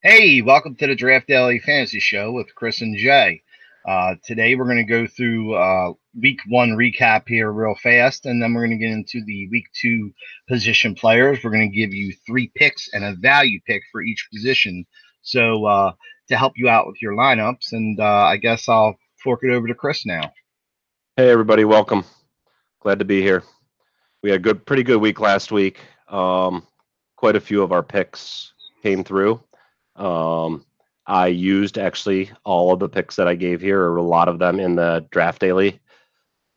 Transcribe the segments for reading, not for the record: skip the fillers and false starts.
Hey, welcome to the DraftDaily Fantasy Show with Chris and Jay. Today we're going to go through week one recap here real fast, and then we're going to get into the week two position players. We're going to give you 3 picks and a value pick for each position. So to help you out with your lineups, and I guess I'll fork it over to Chris now. Hey everybody, welcome. Glad to be here. We had a pretty good week last week. Quite a few of our picks came through. I used actually all of the picks that I gave here, or a lot of them in the DraftDaily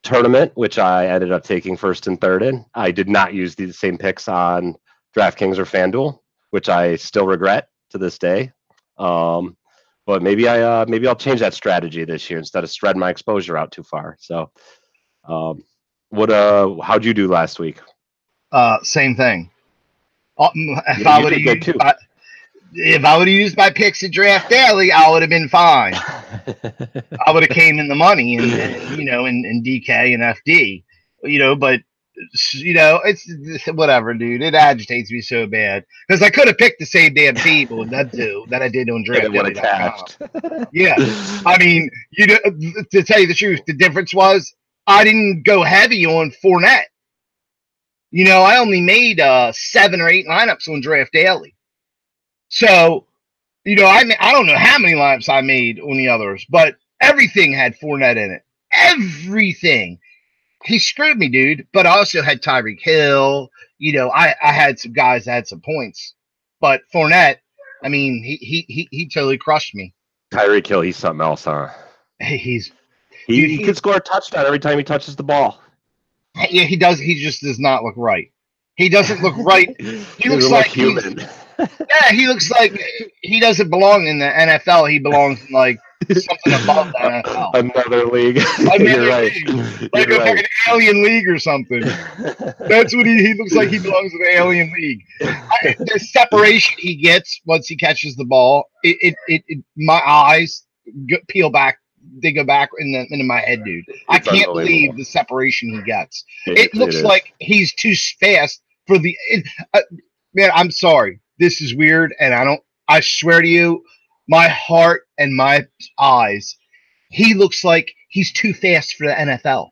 tournament, which I ended up taking first and third in. I did not use the same picks on DraftKings or FanDuel, which I still regret to this day. But maybe I'll change that strategy this year instead of spreading my exposure out too far. So, how'd you do last week? Same thing. If I would have used my picks at DraftDaily, I would have been fine. I would have came in the money in DK and FD, but it's whatever, dude. It agitates me so bad because I could have picked the same damn people that I did on DraftDaily. Yeah, I mean, to tell you the truth, the difference was I didn't go heavy on Fournette. I only made 7 or 8 lineups on DraftDaily. So, I don't know how many lineups I made on the others, but everything had Fournette in it. Everything. He screwed me, dude. But I also had Tyreek Hill. I had some guys that had some points. But Fournette, I mean, he totally crushed me. Tyreek Hill, he's something else, huh? He could score a touchdown every time he touches the ball. Yeah, he does. He just does not look right. He doesn't look right. He looks like human. Yeah, he looks like he doesn't belong in the NFL. He belongs in like something above the NFL. Another league. You're right. Like an alien league or something. That's what he looks like. He belongs in the alien league. The separation he gets once he catches the ball, my eyes peel back. They go back into my head, dude. I can't believe the separation he gets. It looks like he's too fast for the. Man, I'm sorry. This is weird, and I swear to you, my heart and my eyes, he looks like he's too fast for the NFL.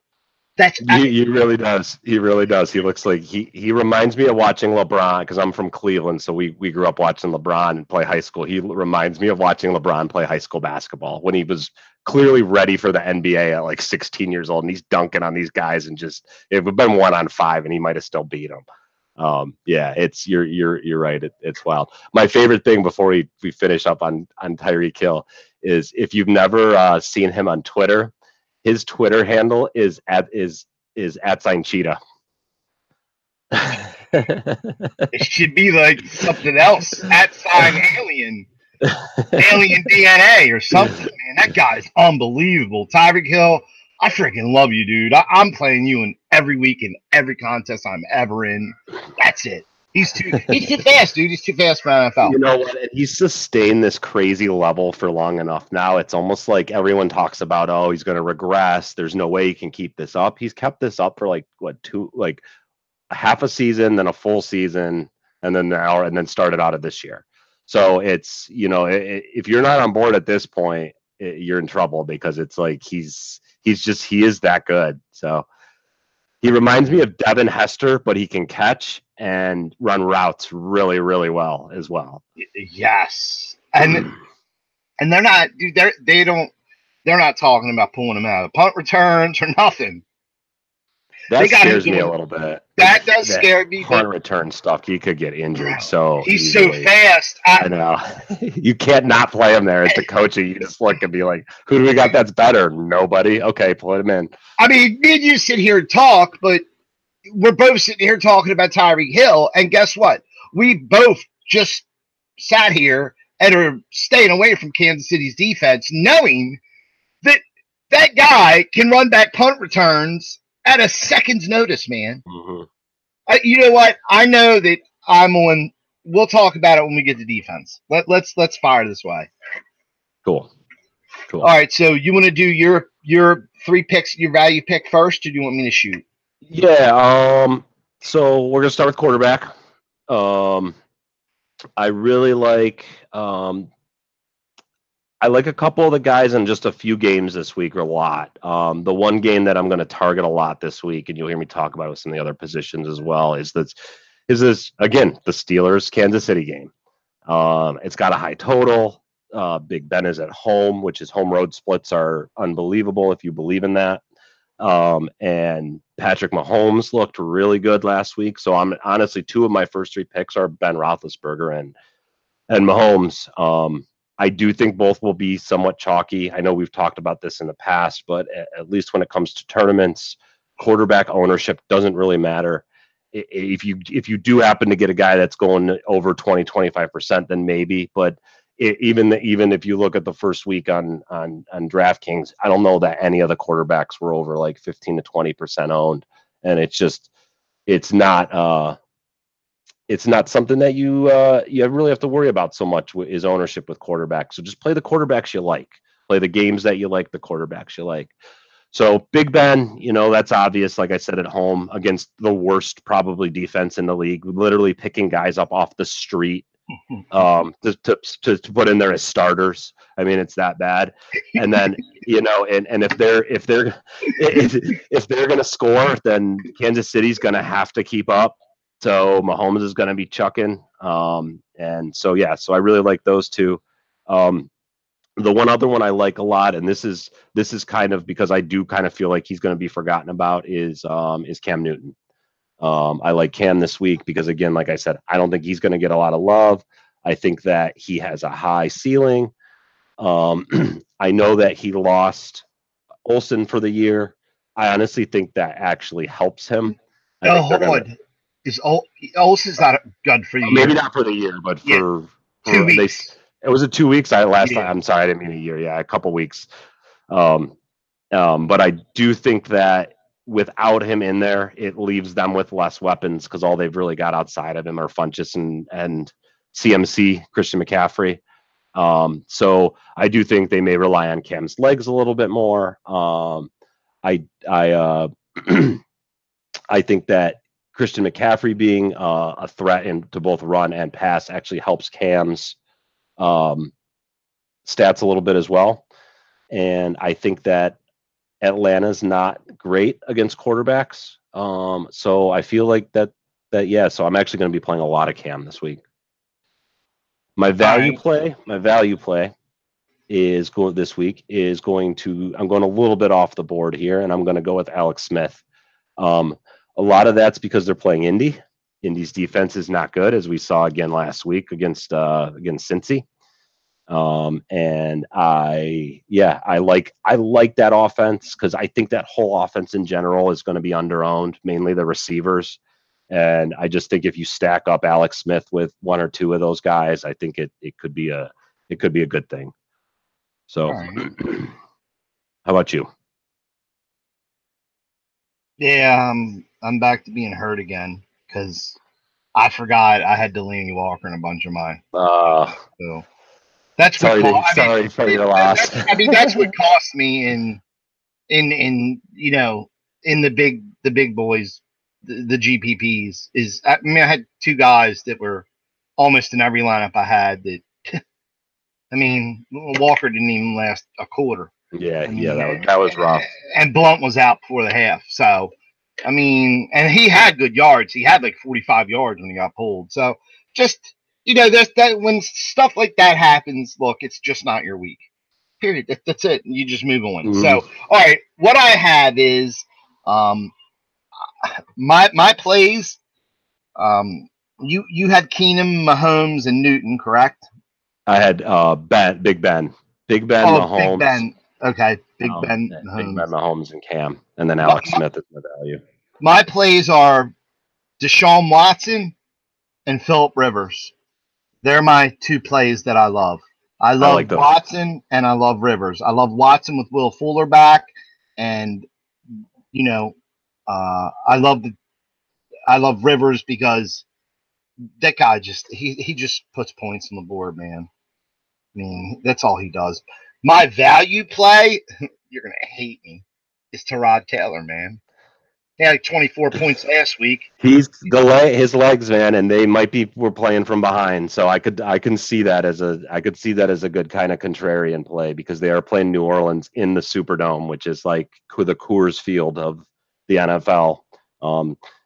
He really does. He really does. He looks like he reminds me of watching LeBron, because I'm from Cleveland, so we grew up watching LeBron play high school. He reminds me of watching LeBron play high school basketball when he was clearly ready for the NBA at like 16 years old, and he's dunking on these guys, and just it would have been 1-on-5, and he might have still beat them. Yeah, you're right. It's wild. My favorite thing before we finish up on Tyreek Hill is, if you've never seen him on Twitter, his Twitter handle is @cheetah. It should be like something else. @alien. Alien DNA or something, man. That guy's unbelievable. Tyreek Hill, I freaking love you, dude. I'm playing you in every week in every contest I'm ever in. That's it. He's too fast, dude. He's too fast for NFL. You know what? And he's sustained this crazy level for long enough now. It's almost like everyone talks about, oh, he's going to regress. There's no way he can keep this up. He's kept this up for like half a season, then a full season, and then now, and then started out of this year. So it's, if you're not on board at this point, you're in trouble, because it's like he is that good. So he reminds me of Devin Hester, but he can catch and run routes really, really well as well. Yes, and they're not, dude. They're not talking about pulling him out of punt returns or nothing. That scares me a little bit. That does scare me. Punt return stuff, he could get injured. So he's so fast. I know. You can't not play him there as the coach. You just look and be like, who do we got that's better? Nobody. Okay, put him in. I mean, me and you sit here and talk, but we're both sitting here talking about Tyreek Hill, and guess what? We both just sat here and are staying away from Kansas City's defense, knowing that that guy can run back punt returns at a second's notice, man. Mm-hmm. You know what? I know that I'm on. We'll talk about it when we get to defense. Let's fire this way. Cool. All right. So you want to do your 3 picks, your value pick first, or do you want me to shoot? Yeah. So we're gonna start with quarterback. I really like. I like a couple of the guys in just a few games this week, or a lot. The one game that I'm going to target a lot this week, and you'll hear me talk about it with some of the other positions as well, is this again, the Steelers Kansas City game. It's got a high total. Big Ben is at home, which his home road splits are unbelievable if you believe in that. And Patrick Mahomes looked really good last week. So I'm honestly, two of my first three picks are Ben Roethlisberger and Mahomes. I do think both will be somewhat chalky. I know we've talked about this in the past, but at least when it comes to tournaments, quarterback ownership doesn't really matter. If you do happen to get a guy that's going over 20-25%, then maybe. But even if you look at the first week on DraftKings, I don't know that any of the quarterbacks were over like 15 to 20% owned, and it's not something that you really have to worry about so much is ownership with quarterbacks. So just play the quarterbacks you like, play the games that you like, the quarterbacks you like. So Big Ben, that's obvious. Like I said, at home against the worst probably defense in the league, literally picking guys up off the street to put in there as starters. I mean, it's that bad. And then and if they're going to score, then Kansas City's going to have to keep up. So Mahomes is going to be chucking. And so I really like those two. The one other one I like a lot, and this is kind of because I do kind of feel like he's going to be forgotten about, is Cam Newton. I like Cam this week because, again, like I said, I don't think he's going to get a lot of love. I think that he has a high ceiling. I know that he lost Olsen for the year. I honestly think that actually helps him. Olsen's not good for you? Maybe not for the year, but for 2 weeks. It was 2 weeks. Time. I'm sorry, I didn't mean a year. Yeah, a couple weeks. But I do think that without him in there, it leaves them with less weapons because all they've really got outside of him are Funchess and CMC, Christian McCaffrey. So I do think they may rely on Cam's legs a little bit more. I think that Christian McCaffrey being a threat to both run and pass actually helps Cam's stats a little bit as well. And I think that Atlanta's not great against quarterbacks. So I feel like that so I'm actually going to be playing a lot of Cam this week. My value play is going this week I'm going a little bit off the board here, and I'm going to go with Alex Smith. A lot of that's because they're playing Indy. Indy's defense is not good, as we saw again last week against Cincy. And I like that offense because I think that whole offense in general is going to be underowned, mainly the receivers. And I just think if you stack up Alex Smith with one or two of those guys, I think it could be a good thing. So, how about you? Yeah, I'm back to being hurt again because I forgot I had Delaney Walker in a bunch of mine. So that's what sorry for your loss. That's what cost me in the big boys, the GPPs is. I had two guys that were almost in every lineup I had. That Walker didn't even last a quarter. Yeah, that was rough. And Blunt was out before the half. So, and he had good yards. He had like 45 yards when he got pulled. So, just that when stuff like that happens, look, it's just not your week. Period. That's it. You just move on. Mm-hmm. So, all right, what I have is my plays. You had Keenum, Mahomes, and Newton, correct? I had Big Ben, Mahomes. Big Ben. Okay, Big Ben, Mahomes, and Cam, and then Alex Smith is my value. My plays are Deshaun Watson and Phillip Rivers. They're my two plays that I love. I love Watson and I love Rivers. I love Watson with Will Fuller back, and I love Rivers because that guy he just puts points on the board, man. That's all he does. My value play, you're gonna hate me, is Tyrod Taylor, man. He had like 24 points last week. His legs, man, and they were playing from behind. So I can see that as a good kind of contrarian play because they are playing New Orleans in the Superdome, which is like the Coors Field of the NFL.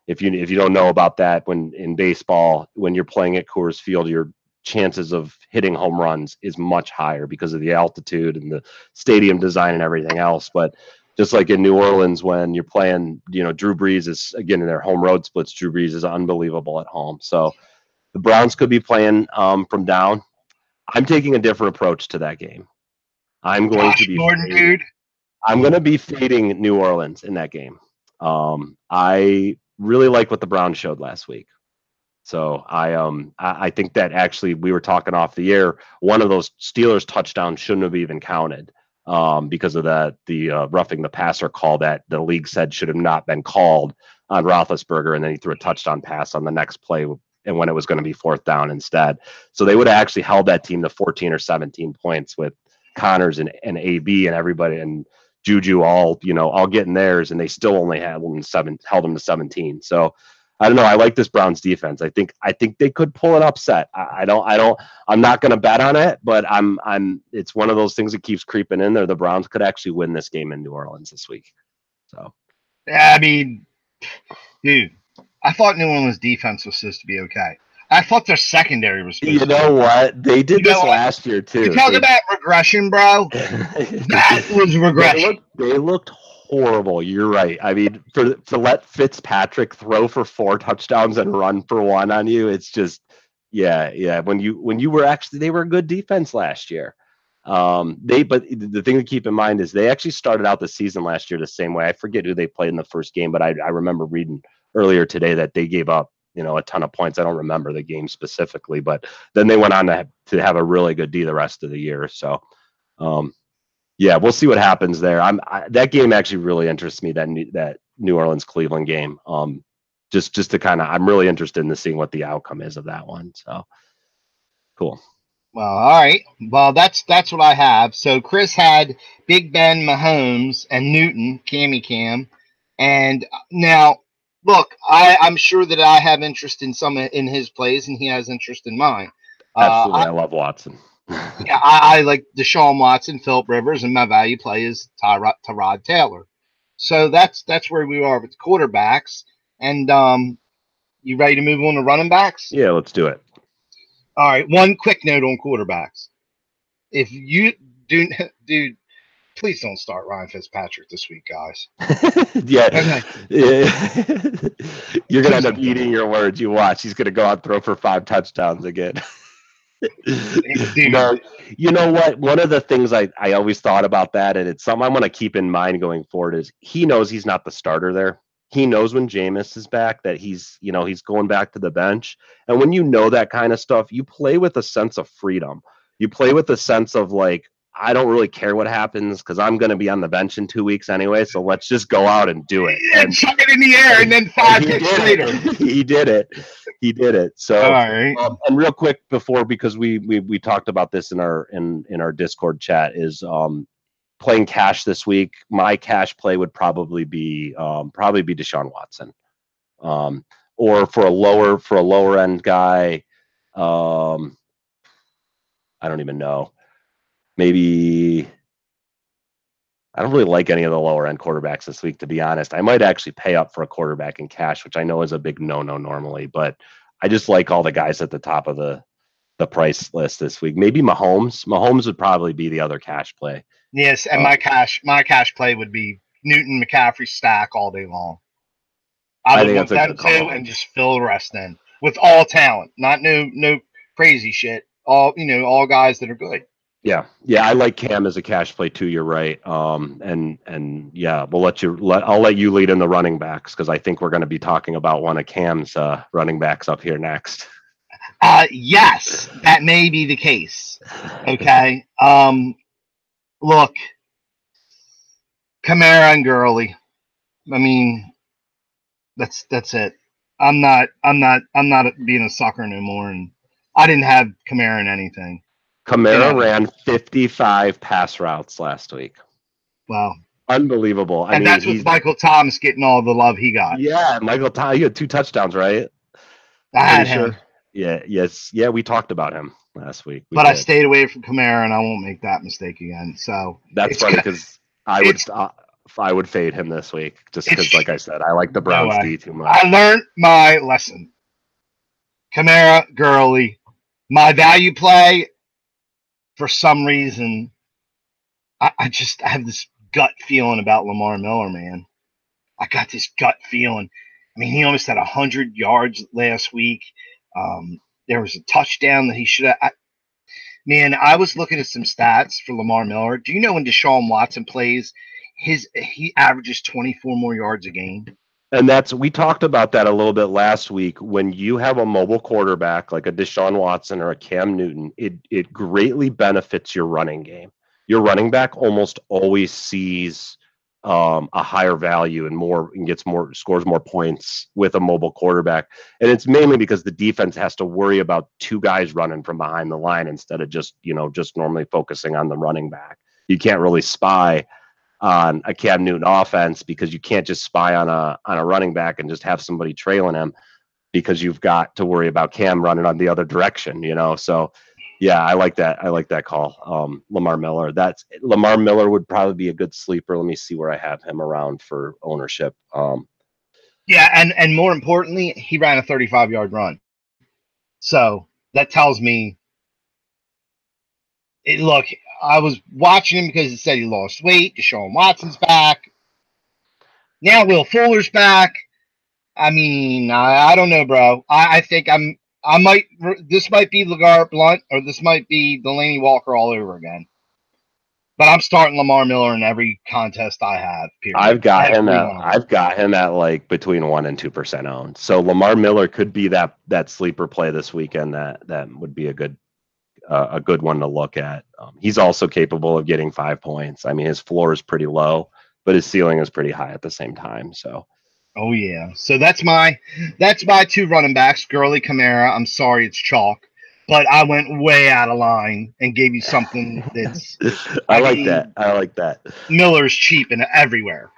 If you don't know about that, when in baseball, when you're playing at Coors Field, your chances of hitting home runs is much higher because of the altitude and the stadium design and everything else. But just like in New Orleans, when you're playing, Drew Brees is, again, in their home road splits, Drew Brees is unbelievable at home. So the Browns could be playing from down. I'm taking a different approach to that game. I'm going to be fading New Orleans in that game. I really like what the Browns showed last week. So I think that actually we were talking off the air. One of those Steelers touchdowns shouldn't have even counted. Because of the roughing the passer call that the league said should have not been called on Roethlisberger, and then he threw a touchdown pass on the next play, and when it was going to be fourth down instead. So they would have actually held that team to 14 or 17 points with Connors and AB and everybody and Juju all getting theirs, and they still only held them to 17. So I don't know. I like this Browns defense. I think they could pull an upset. I'm not going to bet on it, but it's one of those things that keeps creeping in there. The Browns could actually win this game in New Orleans this week. So, yeah, I mean, dude, I thought New Orleans defense was supposed to be okay. I thought their secondary was supposed to be okay. You know what? They did this last year too. You talk about regression, bro. That was regression. They looked horrible. You're right. I mean, to let Fitzpatrick throw for 4 touchdowns and run for 1 on you, it's just yeah. When you were actually, they were a good defense last year. But the thing to keep in mind is they actually started out the season last year the same way. I forget who they played in the first game, but I remember reading earlier today that they gave up a ton of points. I don't remember the game specifically, but then they went on to have a really good D the rest of the year. So yeah, we'll see what happens there. That game actually really interests me, that New Orleans Cleveland game. Just to I'm really interested in seeing what the outcome is of that one. So cool. Well, all right. Well, that's what I have. So Chris had Big Ben, Mahomes, and Newton, Cam. And now, look, I'm sure that I have interest in some in his plays, and he has interest in mine. Absolutely, I love Watson. Yeah, I like Deshaun Watson, Phillip Rivers, and my value play is Tyrod Taylor. So that's where we are with quarterbacks. And you ready to move on to running backs? Yeah, let's do it. All right. One quick note on quarterbacks. If you do, dude, please don't start Ryan Fitzpatrick this week, guys. Yeah. You're gonna end up eating your words. You watch. He's gonna go out and throw for 5 touchdowns again. No, you know what? One of the things I always thought about that, and it's something I'm going to keep in mind going forward, is he knows he's not the starter there. He knows when Jameis is back that he's going back to the bench. And when you know that kind of stuff, you play with a sense of freedom. You play with a sense of like, I don't really care what happens because I'm going to be on the bench in 2 weeks anyway. So let's just go out and do it. And chuck it in the air, and then 5 picks later. He did it. So, all right. And real quick before, because we talked about this in our Discord chat, is playing cash this week. My cash play would probably be Deshaun Watson, or for a lower end guy. I don't even know. Maybe I don't really like any of the lower end quarterbacks this week, to be honest. I might actually pay up for a quarterback in cash, which I know is a big no-no normally, but I just like all the guys at the top of the price list this week. Maybe Mahomes. Mahomes would probably be the other cash play. Yes, and my cash play would be Newton, McCaffrey stack all day long. I would want them too, and just fill the rest in with all talent, not no crazy shit. All guys that are good. Yeah, I like Cam as a cash play too. You're right. And yeah, I'll let you lead in the running backs because I think we're going to be talking about one of Cam's running backs up here next. Yes, that may be the case. Okay. Look, Kamara and Gurley. I mean, that's it. I'm not being a sucker no more, and I didn't have Kamara in anything. Kamara ran 55 pass routes last week. Wow. Unbelievable. I And mean, that's with Michael Thomas getting all the love he got. Yeah, Michael Thomas, he had 2 touchdowns, right? I Pretty had sure. him. Yeah, we talked about him last week. But I stayed away from Kamara, and I won't make that mistake again. So that's funny because I would fade him this week just because, like I said, I like the Browns D too much. I learned my lesson. Kamara, Gurley, my value play. For some reason, I have this gut feeling about Lamar Miller, man. I got this gut feeling. I mean, he almost had 100 yards last week. There was a touchdown that he should have. Man, I was looking at some stats for Lamar Miller. Do you know when Deshaun Watson plays, he averages 24 more yards a game? And we talked about that a little bit last week. When you have a mobile quarterback like a Deshaun Watson or a Cam Newton, it greatly benefits your running game. Your running back almost always sees a higher value and scores more points with a mobile quarterback. And it's mainly because the defense has to worry about 2 guys running from behind the line instead of just normally focusing on the running back. You can't really spy on a Cam Newton offense because you can't just spy on a running back and just have somebody trailing him because you've got to worry about Cam running on the other direction, So yeah, I like that. I like that call. Lamar Miller. Lamar Miller would probably be a good sleeper. Let me see where I have him around for ownership. Yeah, and more importantly, he ran a 35-yard run. So that tells me look, I was watching him because it said he lost weight. Deshaun Watson's back. Now Will Fuller's back. I mean, I don't know, bro. I think this might be LeGarrette Blount or this might be Delaney Walker all over again. But I'm starting Lamar Miller in every contest I have. Period. I've got him at like between 1% and 2% owned. So Lamar Miller could be that sleeper play this weekend. That would be a good one to look at. He's also capable of getting 5 points. I mean, his floor is pretty low, but his ceiling is pretty high at the same time. So, oh yeah. So that's my 2 running backs, Gurley, Kamara. I'm sorry, it's chalk, but I went way out of line and gave you something that's. I like that. Miller's cheap and everywhere.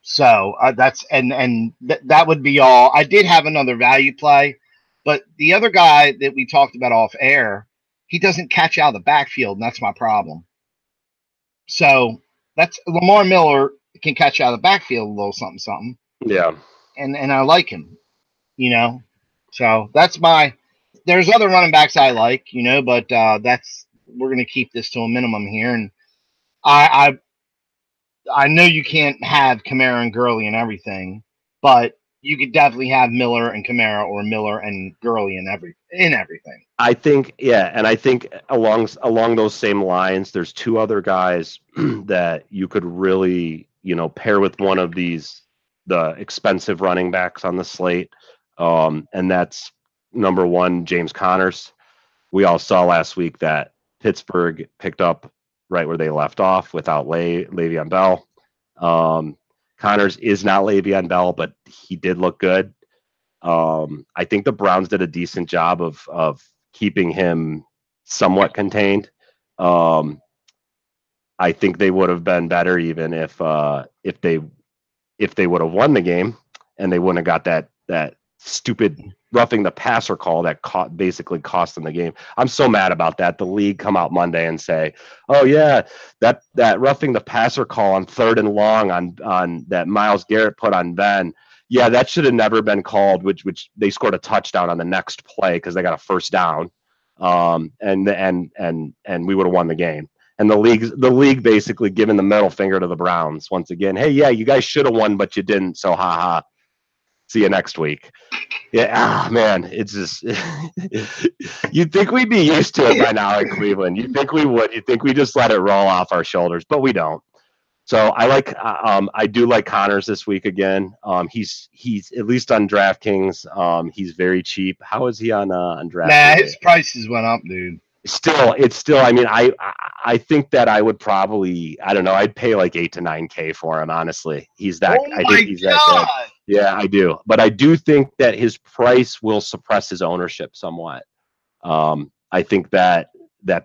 So that would be all. I did have another value play. But the other guy that we talked about off air, he doesn't catch out of the backfield, and that's my problem. So that's Lamar Miller can catch out of the backfield a little something. Yeah. And I like him, So that's there's other running backs I like, but we're gonna keep this to a minimum here. And I know you can't have Kamara and Gurley and everything, but you could definitely have Miller and Kamara or Miller and Gurley in everything. I think, yeah, and I think along those same lines, there's 2 other guys that you could really, pair with one of the expensive running backs on the slate, and that's number 1, James Connors. We all saw last week that Pittsburgh picked up right where they left off without Le'Veon Bell. Connors is not Le'Veon Bell, but he did look good. I think the Browns did a decent job of keeping him somewhat contained. I think they would have been better even if they would have won the game and they wouldn't have got that stupid roughing the passer call that basically cost them the game. I'm so mad about that. The league come out Monday and say, "Oh yeah, that roughing the passer call on 3rd and long on that Myles Garrett put on Ben. Yeah, that should have never been called." Which they scored a touchdown on the next play because they got a first down, and we would have won the game. And the league basically giving the middle finger to the Browns once again. Hey, yeah, you guys should have won, but you didn't. So haha. See you next week. Yeah, man, it's just you'd think we'd be used to it by now in Cleveland. You'd think we would. You'd think we just let it roll off our shoulders, but we don't. So I do like Connors this week again. He's at least on DraftKings. He's very cheap. How is he on DraftKings? Nah, his prices went up, dude. It's still. I mean, I think that I would probably, I don't know, I'd pay like 8 to 9K for him. Honestly, he's that. Oh I think he's that good. Yeah, I do. But I do think that his price will suppress his ownership somewhat. I think that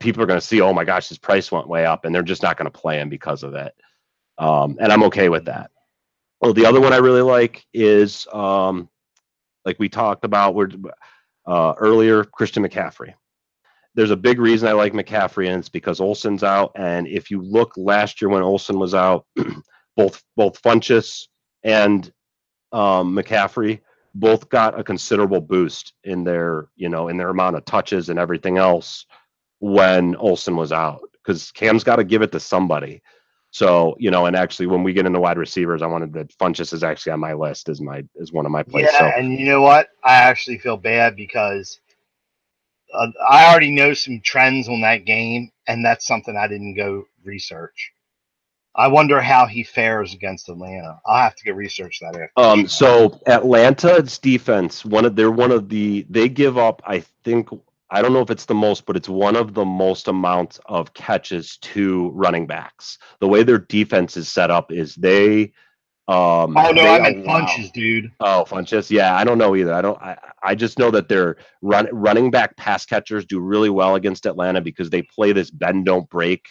people are going to see, oh my gosh, his price went way up, and they're just not going to play him because of it. And I'm okay with that. Well, the other one I really like is, like we talked about earlier, Christian McCaffrey. There's a big reason I like McCaffrey, and it's because Olsen's out. And if you look last year when Olsen was out, both Funchess and McCaffrey both got a considerable boost in their amount of touches and everything else when Olsen was out, because Cam's got to give it to somebody. So, and actually when we get into wide receivers, I wanted that Funchess is actually on my list as one of my plays. Yeah, and you know what? I actually feel bad because I already know some trends on that game, and that's something I didn't go research. I wonder how he fares against Atlanta. I'll have to go research that after. So Atlanta's defense, they give up, I think, I don't know if it's the most, but it's one of the most amounts of catches to running backs. The way their defense is set up is they I meant Funchess, dude. Oh, Funchess. Yeah, I don't know either. I just know that their running back pass catchers do really well against Atlanta because they play this bend don't break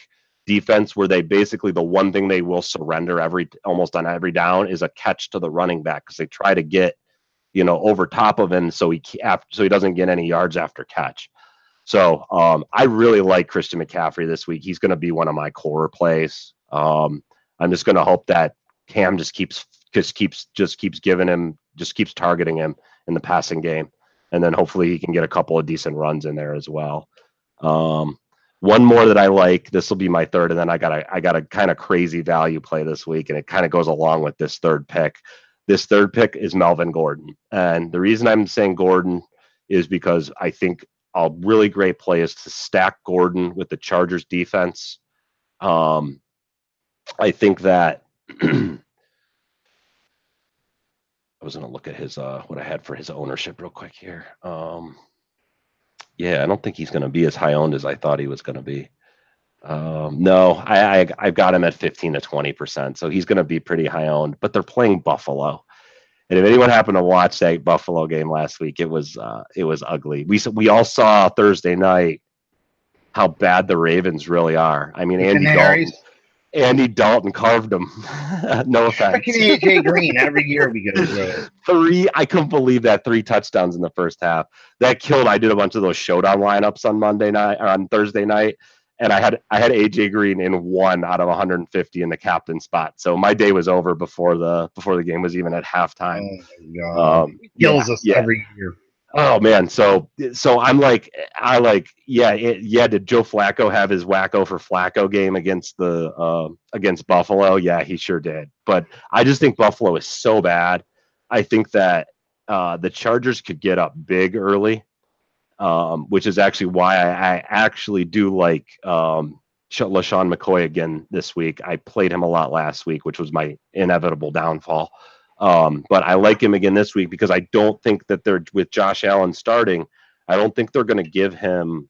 defense where they basically, the one thing they will surrender almost on every down is a catch to the running back, because they try to get over top of him so he doesn't get any yards after catch. So I really like Christian McCaffrey this week. He's going to be one of my core plays. I'm just going to hope that Cam just keeps targeting him in the passing game, and then hopefully he can get a couple of decent runs in there as well. One more that I like, this will be my third, and then I got a kind of crazy value play this week, and it kind of goes along with this third pick. This third pick is Melvin Gordon, and the reason I'm saying Gordon is because I think a really great play is to stack Gordon with the Chargers defense. I think that I was going to look at his what I had for his ownership real quick here. Yeah, I don't think he's going to be as high owned as I thought he was going to be. No, I've got him at 15 to 20%, so he's going to be pretty high owned. But they're playing Buffalo, and if anyone happened to watch that Buffalo game last week, it was ugly. We all saw Thursday night how bad the Ravens really are. I mean, Andy Dalton carved them. No offense. Freaking AJ Green. Every year we go through it. I couldn't believe that 3 touchdowns in the first half. That killed. I did a bunch of those showdown lineups on Thursday night, and I had AJ Green in 1 out of 150 in the captain spot. So my day was over before the game was even at halftime. Oh my God. Kills us every year. Oh man, so I'm like, did Joe Flacco have his wacko for Flacco game against Buffalo? Yeah, he sure did. But I just think Buffalo is so bad. I think that the Chargers could get up big early, which is actually why I actually do like LaShawn McCoy again this week. I played him a lot last week, which was my inevitable downfall. But I like him again this week because I don't think that they're, with Josh Allen starting, I don't think they're going to give him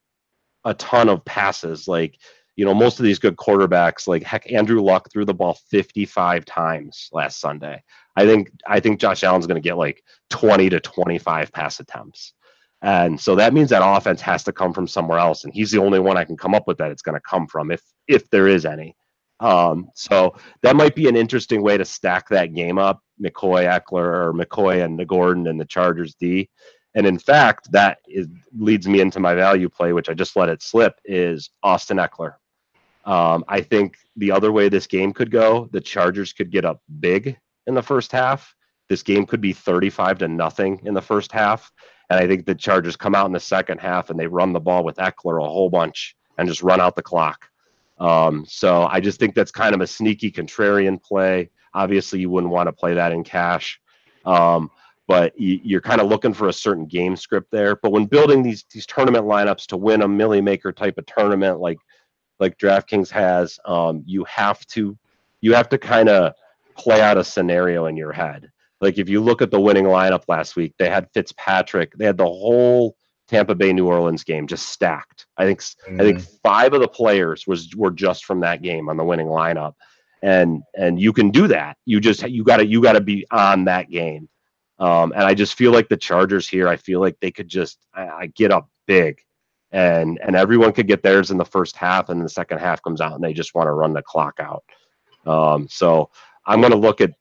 a ton of passes. Like, most of these good quarterbacks, like heck, Andrew Luck threw the ball 55 times last Sunday. I think Josh Allen's going to get like 20 to 25 pass attempts. And so that means that offense has to come from somewhere else. And he's the only one I can come up with that it's going to come from, if there is any. So that might be an interesting way to stack that game up, McCoy and Gordon and the Chargers D. And in fact, leads me into my value play, which I just let it slip, is Austin Eckler. I think the other way this game could go, the Chargers could get up big in the first half. This game could be 35-0 in the first half. And I think the Chargers come out in the second half and they run the ball with Eckler a whole bunch and just run out the clock. So I just think that's kind of a sneaky contrarian play. Obviously, you wouldn't want to play that in cash, but you're kind of looking for a certain game script there. But when building these tournament lineups to win a Millie Maker type of tournament, like DraftKings has, you have to kind of play out a scenario in your head. Like if you look at the winning lineup last week, they had Fitzpatrick. They had the whole Tampa Bay New Orleans game just stacked. I think 5 of the players were just from that game on the winning lineup, and you can do that. You got to be on that game. And I just feel like the Chargers here, I feel like they could just get up big, and everyone could get theirs in the first half, and the second half comes out and they just want to run the clock out. So I'm going to look at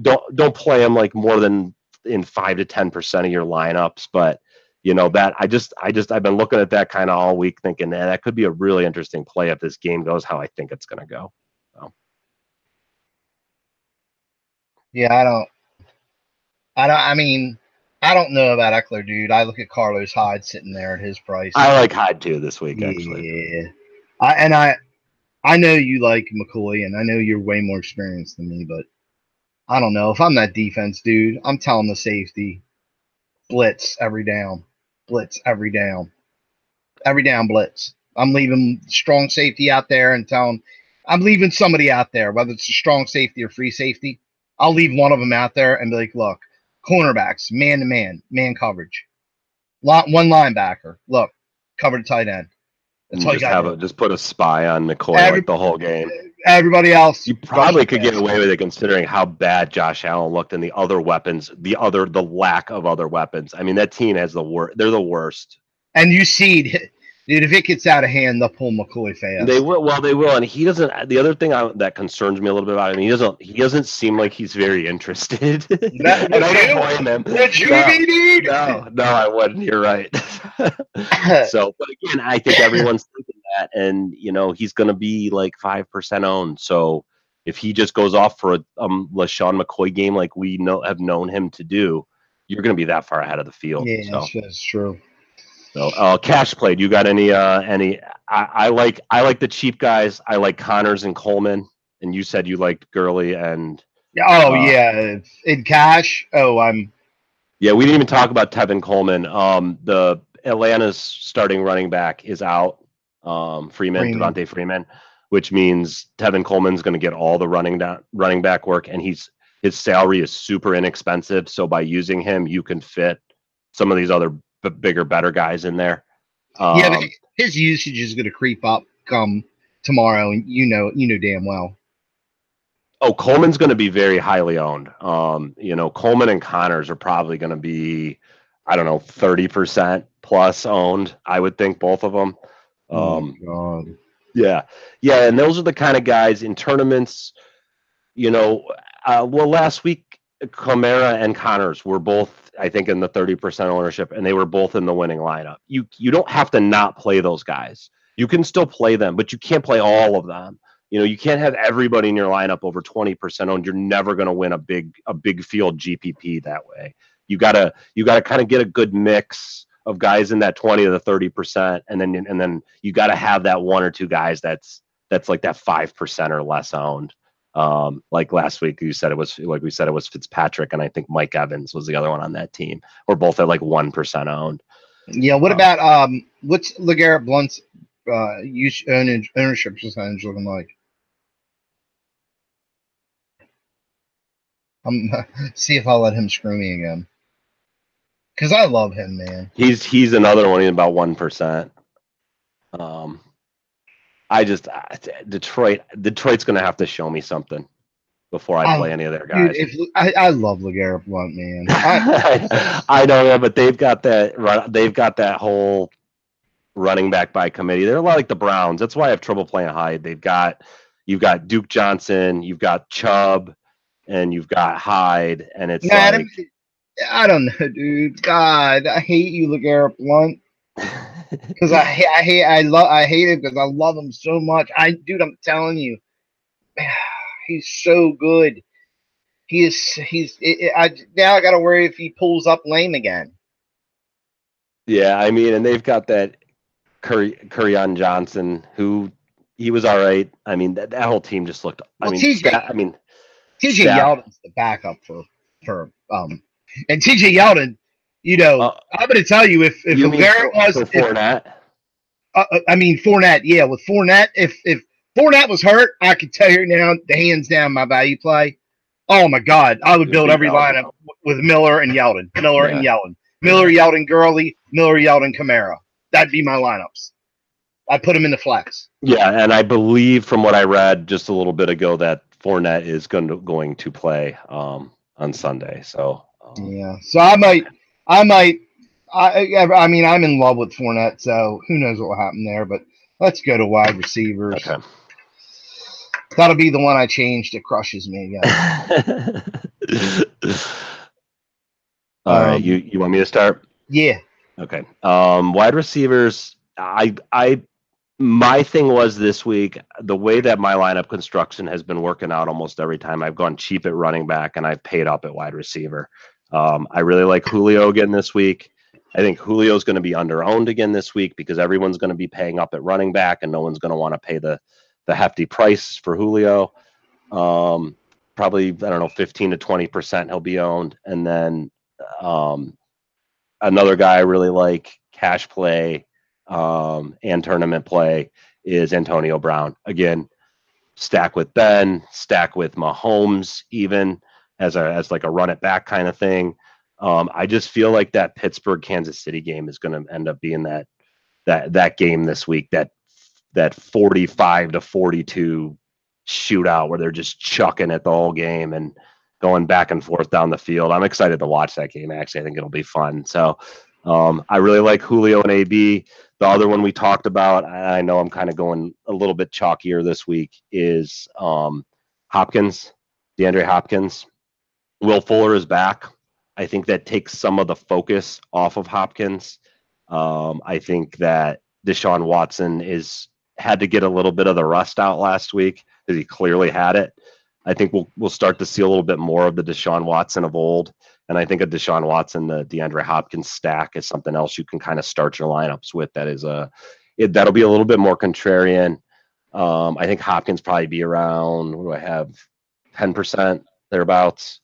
don't play him like more than in 5 to 10% of your lineups, but that I've been looking at that kind of all week thinking that could be a really interesting play if this game goes how I think it's going to go. So. Yeah, I don't know about Eckler, dude. I look at Carlos Hyde sitting there at his price. I like Hyde too this week, actually. Yeah. I know you like McCoy, and I know you're way more experienced than me, but I don't know. If I'm that defense, dude, I'm telling the safety, blitz every down. Blitz every down. Every down blitz. I'm leaving strong safety out there and I'm leaving somebody out there, whether it's a strong safety or free safety. I'll leave one of them out there and be like, look, cornerbacks, man-to-man, man coverage. One linebacker, look, cover the tight end. That's all you got. Just put a spy on McCoy like the whole game. Everybody else, you probably could get away with it considering how bad Josh Allen looked and the other weapons, the lack of other weapons. I mean, that team has the worst. They're the worst. And you see, dude, if it gets out of hand, they'll pull McCoy fast. They will. Well, they will. And he doesn't. The other thing that concerns me a little bit about him, he doesn't seem like he's very interested. And I don't blame him. Would you be, dude? No, I wouldn't. You're right. So, but again, I think everyone's thinking that, and he's going to be like 5% owned. So if he just goes off for a LaShawn McCoy game like we have known him to do, you're going to be that far ahead of the field. Yeah, so. That's true. So, cash played. You got any? I like the cheap guys. I like Connors and Coleman. And you said you liked Gurley and. Yeah, in cash. Yeah, we didn't even talk about Tevin Coleman. The Atlanta's starting running back is out. Devontae Freeman, which means Tevin Coleman's going to get all the running back work, and his salary is super inexpensive. So by using him, you can fit some of these other bigger, better guys in there. But his usage is going to creep up come tomorrow, and you know damn well. Oh, Coleman's going to be very highly owned. Coleman and Connors are probably going to be, 30% plus owned. I would think both of them. God. Yeah, and those are the kind of guys in tournaments. Last week, Kamara and Connors were both, I think, in the 30% ownership, and they were both in the winning lineup. You don't have to not play those guys. You can still play them, but you can't play all of them. You can't have everybody in your lineup over 20% owned. You're never going to win a big field GPP that way. You gotta kind of get a good mix of guys in that 20 to the 30%, and then you got to have that one or two guys that's like that 5% or less owned. Like last week, we said it was Fitzpatrick, and I think Mike Evans was the other one on that team. We're both at like 1% owned. Yeah. What about what's LeGarrette Blount's ownership percentage looking like? See if I'll let him screw me again. Because I love him, man. He's another one. He's about 1%. Detroit's going to have to show me something before I play any of their guys. Dude, I love LeGarrette Blount, man. I know, yeah, but they've got that whole running back by committee. They're a lot like the Browns. That's why I have trouble playing Hyde. You've got Duke Johnson, you've got Chubb, and you've got Hyde, and it's I don't know, dude. God, I hate you, LeGarrette Blount. Because I hate him because I love him so much. I'm telling you, he's so good. Now I got to worry if he pulls up lame again. Yeah, and they've got that Kerryon Johnson, who he was all right. That whole team just looked. TJ Yeldon's the backup for and TJ Yeldon. I'm going to tell you if LeGarrette was Fournette. Fournette, yeah, with Fournette, if Fournette was hurt, I could tell you now, hands down, my value play. Oh my God, I would build every lineup with Miller and Yeldon, Miller, Yeldon, Gurley, Miller, Yeldon, Kamara. That'd be my lineups. I put him in the flex. Yeah, and I believe from what I read just a little bit ago that Fournette is going to play on Sunday. So yeah, so I might. I'm in love with Fournette, so who knows what will happen there. But let's go to wide receivers. Okay. That'll be the one I changed. It crushes me again. All right, you want me to start? Yeah. Okay. Wide receivers. My thing was this week, the way that my lineup construction has been working out almost every time I've gone cheap at running back and I've paid up at wide receiver. I really like Julio again this week. I think Julio's going to be under-owned again this week because everyone's going to be paying up at running back and no one's going to want to pay the hefty price for Julio. Probably, I don't know, 15 to 20% he'll be owned. And then another guy I really like, cash play and tournament play, is Antonio Brown. Again, stack with Ben, stack with Mahomes, even as like a run it back kind of thing. I just feel like that Pittsburgh Kansas City game is going to end up being that game this week, that 45 to 42 shootout where they're just chucking it the whole game and going back and forth down the field. I'm excited to watch that game. Actually, I think it'll be fun. So I really like Julio and AB. The other one we talked about, I know I'm kind of going a little bit chalkier this week, is Hopkins, DeAndre Hopkins. Will Fuller is back. I think that takes some of the focus off of Hopkins. I think that Deshaun Watson had to get a little bit of the rust out last week because he clearly had it. I think we'll start to see a little bit more of the Deshaun Watson of old. And I think a Deshaun Watson, the DeAndre Hopkins stack is something else you can kind of start your lineups with. That'll be a little bit more contrarian. I think Hopkins probably be around, what do I have, 10% thereabouts.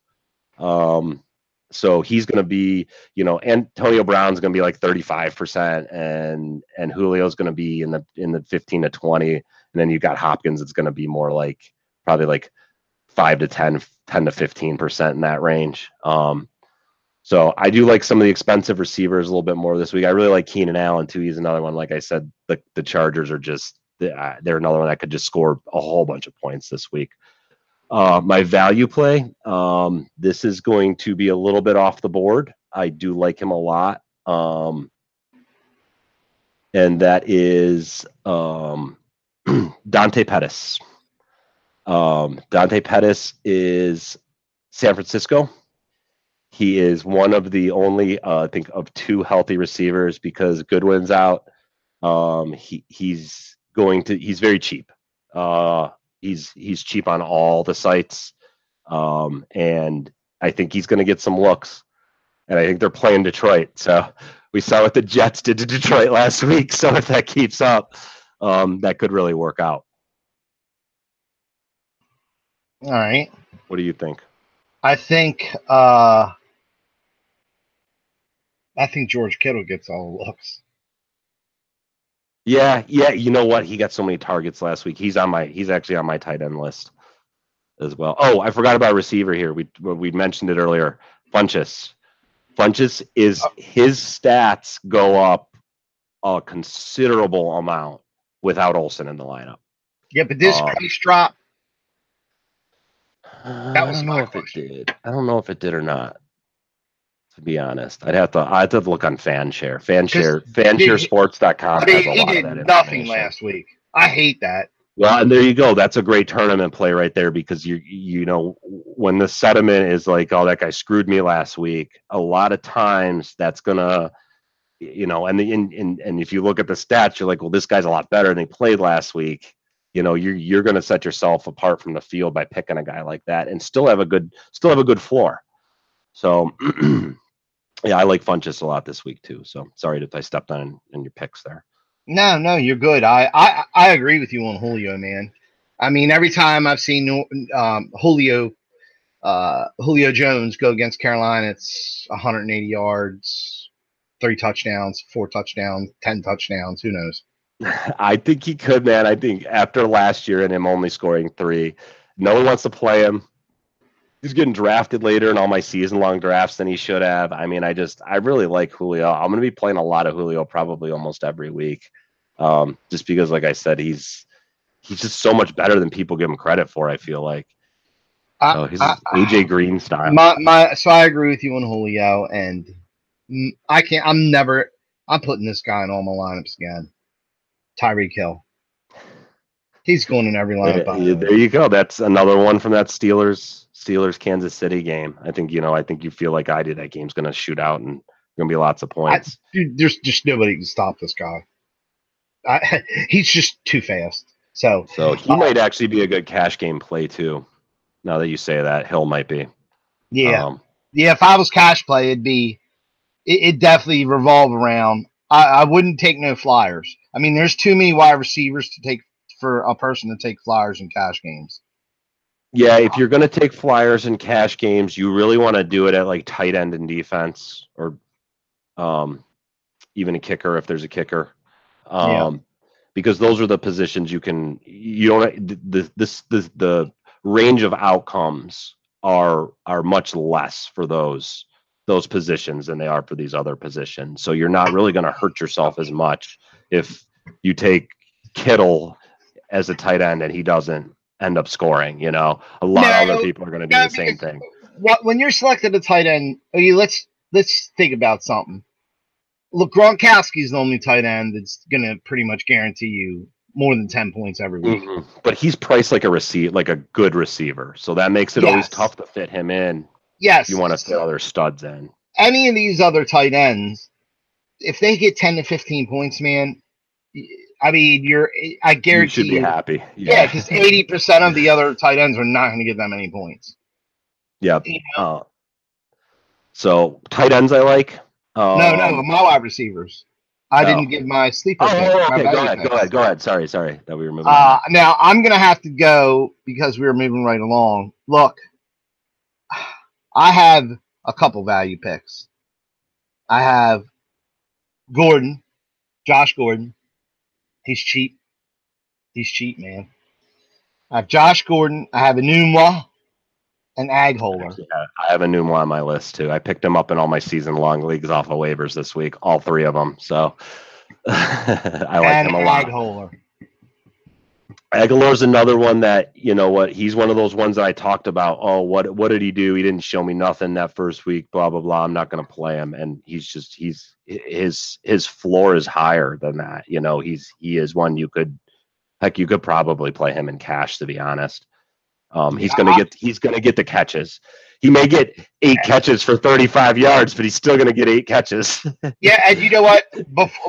So he's going to be, Antonio Brown's going to be like 35%, and Julio's going to be in the 15 to 20, and then you got Hopkins. It's going to be more like probably like 5 to 10 to 15% in that range. So I do like some of the expensive receivers a little bit more this week. I really like Keenan Allen too. He's another one. Like I said, the Chargers are just, they're another one that could just score a whole bunch of points this week. My value play, this is going to be a little bit off the board. I do like him a lot. And that is Dante Pettis. Dante Pettis is San Francisco. He is one of the only, I think, of two healthy receivers because Goodwin's out. He's very cheap. He's cheap on all the sites, and I think he's going to get some looks. And I think they're playing Detroit, so we saw what the Jets did to Detroit last week. So if that keeps up, that could really work out. All right. What do you think? I think George Kittle gets all the looks. Yeah. You know what? He got so many targets last week. He's actually on my tight end list as well. Oh, I forgot about receiver here. We mentioned it earlier. Funchess is his stats go up a considerable amount without Olsen in the lineup. Yeah, but this price drop. I don't know if it did. I don't know if it did or not. To be honest, I'd have to look on FanShare. FanShareSports.com has a lot of that information. Nothing last week. I hate that. Well, and there you go. That's a great tournament play right there because you know when the sentiment is like, oh, that guy screwed me last week. A lot of times that's gonna, and if you look at the stats, you're like, well, this guy's a lot better than he played last week. You're gonna set yourself apart from the field by picking a guy like that and still have a good floor. So, yeah, I like Funchess a lot this week too. So sorry if I stepped on in your picks there. No, you're good. I agree with you on Julio, man. I mean, every time I've seen Julio Jones go against Carolina, it's 180 yards, 3 touchdowns, 4 touchdowns, 10 touchdowns. Who knows? I think he could, man. I think after last year and him only scoring 3, no one wants to play him. He's getting drafted later in all my season-long drafts than he should have. I mean, I really like Julio. I'm going to be playing a lot of Julio probably almost every week, just because, like I said, he's just so much better than people give him credit for. I feel like he's AJ Green style. So I agree with you on Julio, and I'm putting this guy in all my lineups again. Tyreek Hill. He's going in every lineup. There you go. That's another one from that Steelers Kansas City game. I think you feel like I do. That game's going to shoot out and going to be lots of points. Dude, there's just nobody can stop this guy. He's just too fast. So he might actually be a good cash game play too. Now that you say that, Hill might be. Yeah. If I was cash play, it'd definitely revolve around. I wouldn't take no flyers. I mean, there's too many wide receivers to take for a person to take flyers in cash games. Yeah, if you're going to take flyers in cash games, you really want to do it at like tight end and defense, or even a kicker if there's a kicker. Because those are the positions the range of outcomes are much less for those positions than they are for these other positions. So you're not really going to hurt yourself as much if you take Kittle as a tight end and he doesn't end up scoring. A lot of other people are going to do the same thing. When you're selecting a tight end, let's think about something. Look, Gronkowski's the only tight end that's going to pretty much guarantee you more than 10 points every week. Mm-hmm. But he's priced like a good receiver. So that makes it always tough to fit him in. Yes. You want to fit other studs in. Any of these other tight ends, if they get 10 to 15 points, man, I mean, I guarantee you should be happy. Yeah, because 80% of the other tight ends are not going to get that many points. Yep. So tight ends I like. No, my wide receivers. I didn't give my sleeper pick. Okay, go ahead. Sorry that we were moving on. Now, I'm going to have to go because we were moving right along. Look, I have a couple value picks. I have Josh Gordon. He's cheap. He's cheap, man. I have Josh Gordon. I have Enunwa and Agholor. I have Enunwa on my list too. I picked him up in all my season-long leagues off of waivers this week, all three of them. So I like him a lot. Agholor. Aguilar's another one that, he's one of those ones that I talked about. Oh, what did he do? He didn't show me nothing that first week, blah, blah, blah. I'm not going to play him. And his floor is higher than that. He is one you could probably play him in cash, to be honest. He's going to get the catches. He may get 8 catches for 35 yards, but he's still going to get 8 catches. Yeah. And you know what?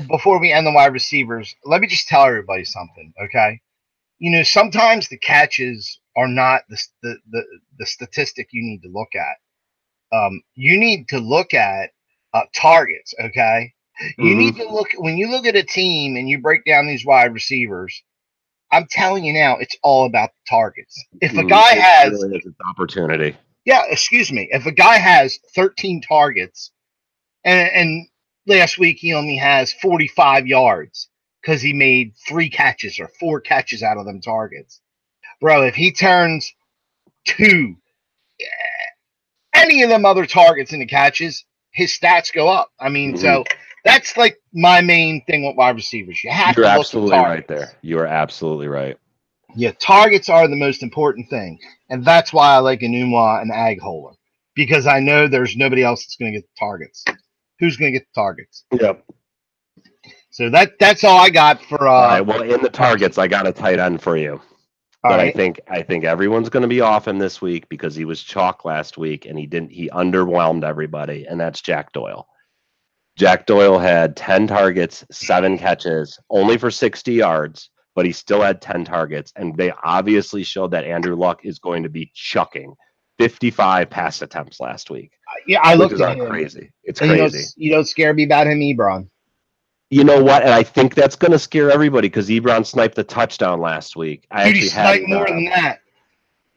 Before we end the wide receivers, let me just tell everybody something. Okay. Sometimes the catches are not the statistic you need to look at. You need to look at targets, okay? You need to when you look at a team and you break down these wide receivers, I'm telling you now, it's all about the targets. If a guy has really an opportunity. Yeah, excuse me. If a guy has 13 targets and last week he only has 45 yards, because he made 3 catches or 4 catches out of them targets. Bro, if he turns 2, any of them other targets into catches, his stats go up. I mean, so that's like my main thing with wide receivers. You're absolutely right there. You are absolutely right. Yeah, targets are the most important thing. And that's why I like Enunwa and Agholor. Because I know there's nobody else that's going to get the targets. Who's going to get the targets? Yep. So that's all I got for. All right. Well, in the targets, I got a tight end for you. But right. I think everyone's going to be off him this week because he was chalk last week and he underwhelmed everybody, and that's Jack Doyle. Jack Doyle had 10 targets, 7 catches, only for 60 yards, but he still had 10 targets, and they obviously showed that Andrew Luck is going to be chucking 55 pass attempts last week. Yeah, I looked at him. Crazy. It's crazy. You don't scare me about him, Ebron. You know what? And I think that's going to scare everybody because Ebron sniped the touchdown last week. He sniped more than that.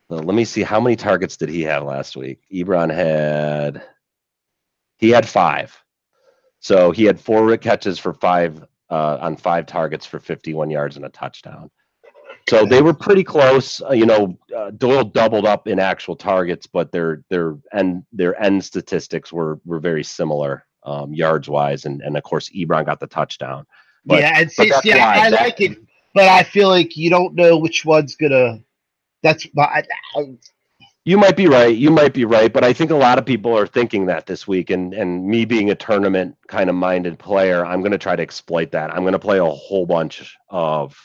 So let me see. How many targets did he have last week? Ebron had 5. So he had 4 catches for 5 on 5 targets for 51 yards and a touchdown. So they were pretty close. Doyle doubled up in actual targets, but their end statistics were very similar. Yards wise, and of course Ebron got the touchdout. But, I like it, but I feel like you don't know which one's gonna. You might be right, but I think a lot of people are thinking that this week, and me being a tournament kind of minded player, I'm going to try to exploit that. I'm going to play a whole bunch of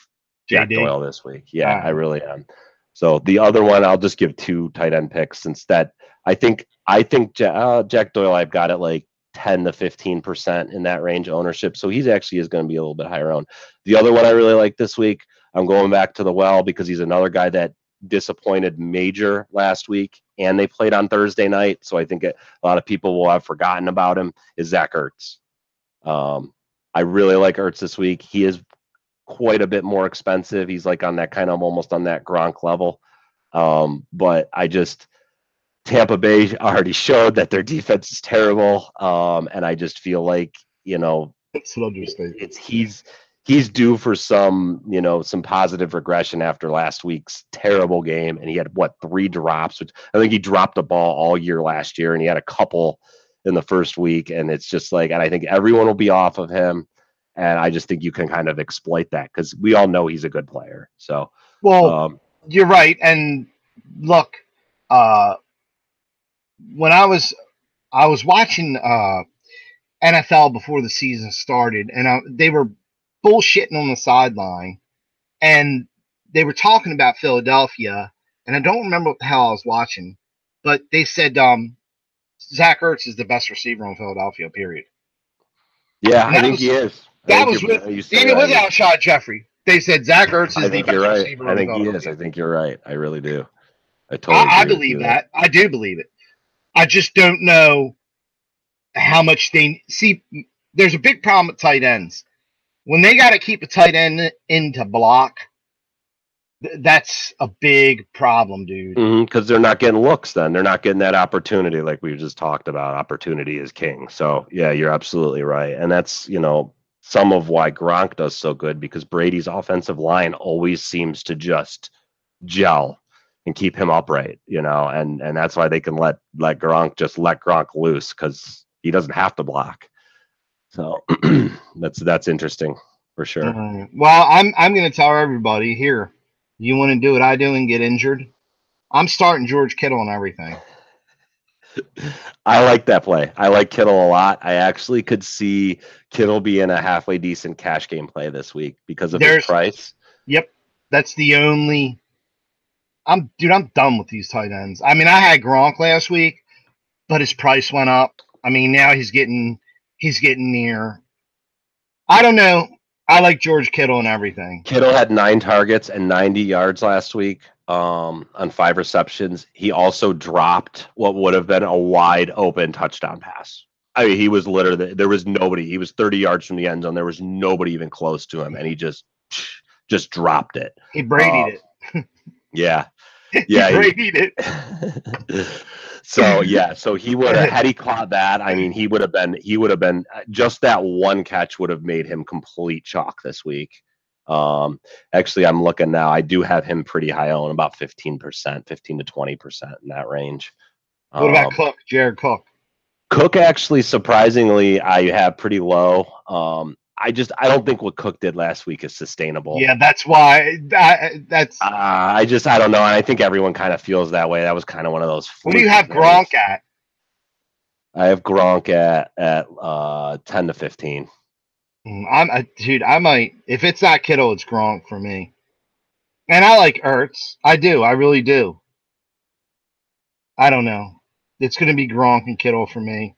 Jack JD. Doyle this week. Yeah, I really am. So the other one, I'll just give 2 tight end picks since that I think Jack Doyle, I've got it like 10 to 15% in that range ownership. So he's actually is going to be a little bit higher owned. The other one I really like this week, I'm going back to the well because he's another guy that disappointed major last week and they played on Thursday night. So I think a lot of people will have forgotten about him, is Zach Ertz. I really like Ertz this week. He is quite a bit more expensive. He's like on that kind of almost on that Gronk level. But Tampa Bay already showed that their defense is terrible. And I just feel like, he's due for some positive regression after last week's terrible game. And he had 3 drops, which I think he dropped a ball all year last year, and he had a couple in the first week. And it's just like, and I think everyone will be off of him. And I just think you can kind of exploit that because we all know he's a good player. So, you're right. And look, when I was watching NFL before the season started, and they were bullshitting on the sideline, and they were talking about Philadelphia, and I don't remember what the hell I was watching, but they said Zach Ertz is the best receiver on Philadelphia, period. Yeah, I think he is. That was even without Shot Jeffrey. They said Zach Ertz is the best receiver. I think he is. I think you're right. I really do. I believe that. I do believe it. I just don't know how much they see. There's a big problem with tight ends. When they got to keep a tight end in to block, that's a big problem, dude. Because they're not getting looks then. They're not getting that opportunity like we just talked about. Opportunity is king. So, yeah, you're absolutely right. And that's, some of why Gronk does so good, because Brady's offensive line always seems to just gel and keep him upright, and that's why they can let Gronk loose, because he doesn't have to block. So that's interesting for sure. Well, I'm going to tell everybody here, you want to do what I do and get injured? I'm starting George Kittle and everything. I like that play. I like Kittle a lot. I actually could see Kittle being a halfway decent cash game play this week because of his price. Yep. That's the only. I'm done with these tight ends. I mean, I had Gronk last week, but his price went up. I mean, now he's getting near. I don't know. I like George Kittle and everything. Kittle had 9 targets and 90 yards last week on 5 receptions. He also dropped what would have been a wide open touchdown pass. I mean, he was literally, there was nobody. He was 30 yards from the end zone. There was nobody even close to him, and he just dropped it. He Brady'd it. Yeah. Yeah, he Brady'd it. So he would have, had he caught that, I mean, he would have been just that one catch would have made him complete chalk this week. Actually, I'm looking now. I do have him pretty high on, about 15%, 15 to 20% in that range. What about Cook, Jared Cook? Cook, actually, surprisingly, I have pretty low. I don't think what Cook did last week is sustainable. Yeah, that's why. I don't know. And I think everyone kind of feels that way. That was kind of one of those. What do you have Gronk at? I have Gronk at 10 to 15. I might, if it's not Kittle, it's Gronk for me. And I like Ertz. I do. I really do. I don't know. It's going to be Gronk and Kittle for me.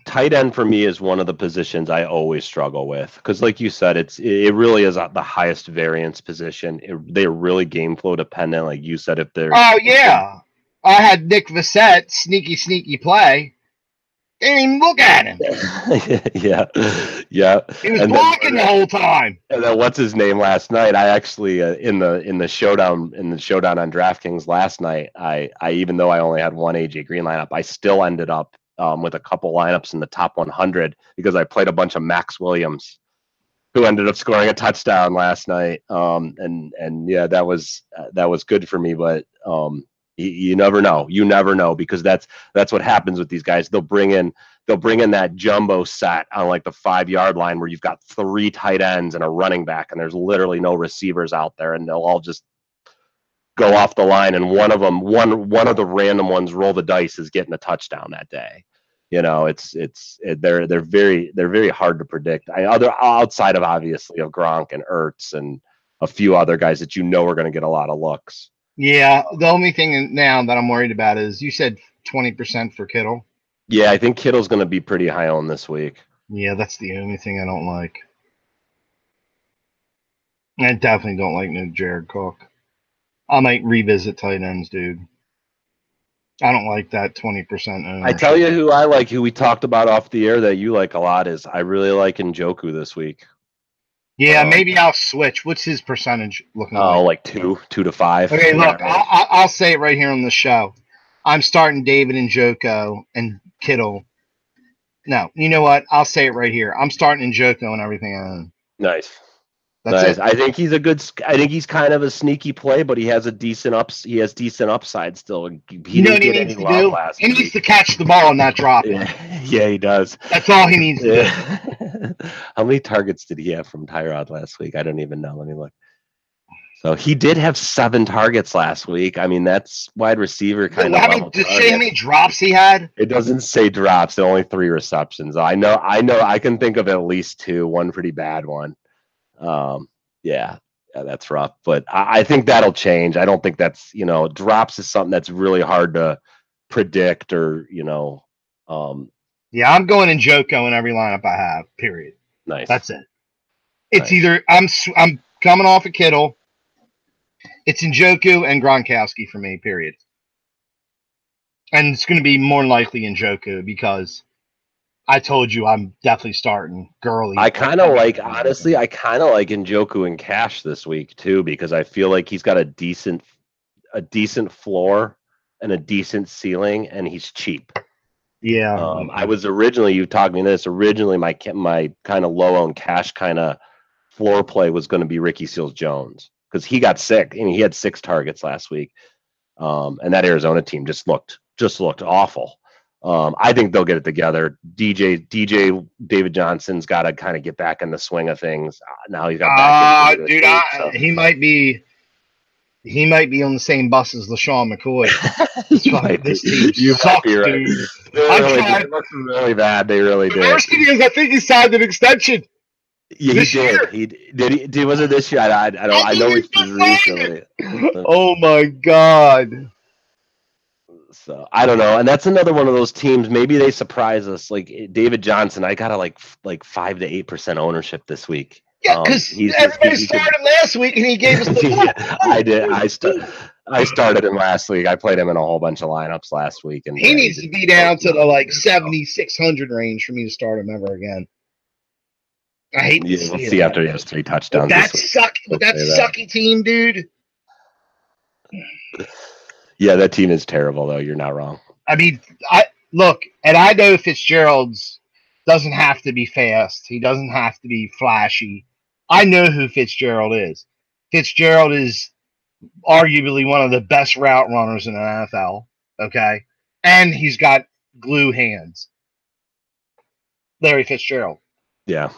Tight end for me is one of the positions I always struggle with, because like you said, it really is the highest variance position. They're really game flow dependent, like you said. If they're I had Nick Vissett, sneaky play. Didn't even look at him. Yeah. He was blocking the whole time. And then what's his name last night? I actually in the showdown on DraftKings last night, I even though I only had one AJ Green lineup, I still ended up with a couple lineups in the top 100 because I played a bunch of Max Williams, who ended up scoring a touchdown last night. And yeah, that was good for me. But you never know. You never know, because that's what happens with these guys. They'll bring in that jumbo set on like the 5-yard line where you've got 3 tight ends and a running back, and there's literally no receivers out there, and they'll all just go off the line, and one of the random ones roll the dice is getting a touchdown that day. They're very hard to predict. Outside of obviously of Gronk and Ertz and a few other guys that are going to get a lot of looks. Yeah, the only thing now that I'm worried about is you said 20% for Kittle. Yeah, I think Kittle's going to be pretty high owned this week. Yeah, that's the only thing I don't like. I definitely don't like no Jared Cook. I might revisit tight ends, dude. I don't like that 20% ownership. I tell you who I like, who we talked about off the air that you like a lot, is I really like Njoku this week. Yeah, maybe I'll switch. What's his percentage looking like? Oh, like 2 to 5. Okay, look, I'll say it right here on the show. I'm starting David Njoku and Kittle. No, you know what? I'll say it right here. I'm starting Njoku and everything I own. Nice. That's it. I think he's I think he's kind of a sneaky play, but he has decent upside still. He didn't get any love last week. He needs to catch the ball and not drop it. Yeah, he does. That's all he needs to do. How many targets did he have from Tyrod last week? I don't even know. Let me look. So he did have 7 targets last week. I mean, that's wide receiver kind of level. Does it say how many drops he had? It doesn't say drops. There only 3 receptions. I know. I can think of at least 2. One pretty bad one. Yeah, that's rough. But I think that'll change. I don't think that's, drops is something that's really hard to predict or, Yeah, I'm going Njoku in every lineup I have, period. Nice. That's it. It's either I'm coming off a Kittle. It's Njoku and Gronkowski for me, period. And it's going to be more likely Njoku because I told you I'm definitely starting Gurley. I kind of like Njoku in cash this week too, because I feel like he's got a decent floor and a decent ceiling, and he's cheap. Yeah. I was originally, you taught me this, my kind of low owned cash kind of floor play was going to be Ricky Seals-Jones because he got sick and he had 6 targets last week. And that Arizona team just looked awful. I think they'll get it together. DJ David Johnson's got to kind of get back in the swing of things. Now he's got back into dude, so. He might be on the same bus as LaShawn McCoy. This team sucks, right. dude. They look really bad. They really did. The worst thing is, I think he signed an extension. Yeah, he did. He did. Was it this year? I don't. I know it's recently. Oh my god. So I don't know, and that's another one of those teams. Maybe they surprise us. Like David Johnson, I got like 5 to 8% ownership this week. Yeah, because everybody started him last week, and he gave us the ball. Yeah, I did. I started him last week. I played him in a whole bunch of lineups last week, and he needs to be down to the 7,600 range for me to start him ever again. I hate to see we'll see after he has 3 touchdowns. That sucky team, dude. Yeah, that team is terrible, though. You're not wrong. I mean, I know Fitzgerald's doesn't have to be fast. He doesn't have to be flashy. I know who Fitzgerald is. Fitzgerald is arguably one of the best route runners in the NFL. Okay, and he's got glue hands. Larry Fitzgerald. Yeah.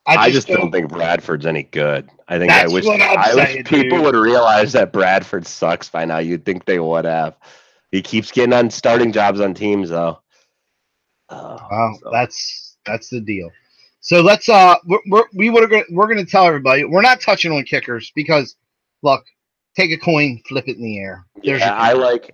I just don't think Bradford's any good. I think I wish people would realize that Bradford sucks by now. You'd think they would have. He keeps getting on starting jobs on teams though. That's the deal. So let's we're gonna tell everybody we're not touching on kickers because look, take a coin, flip it in the air.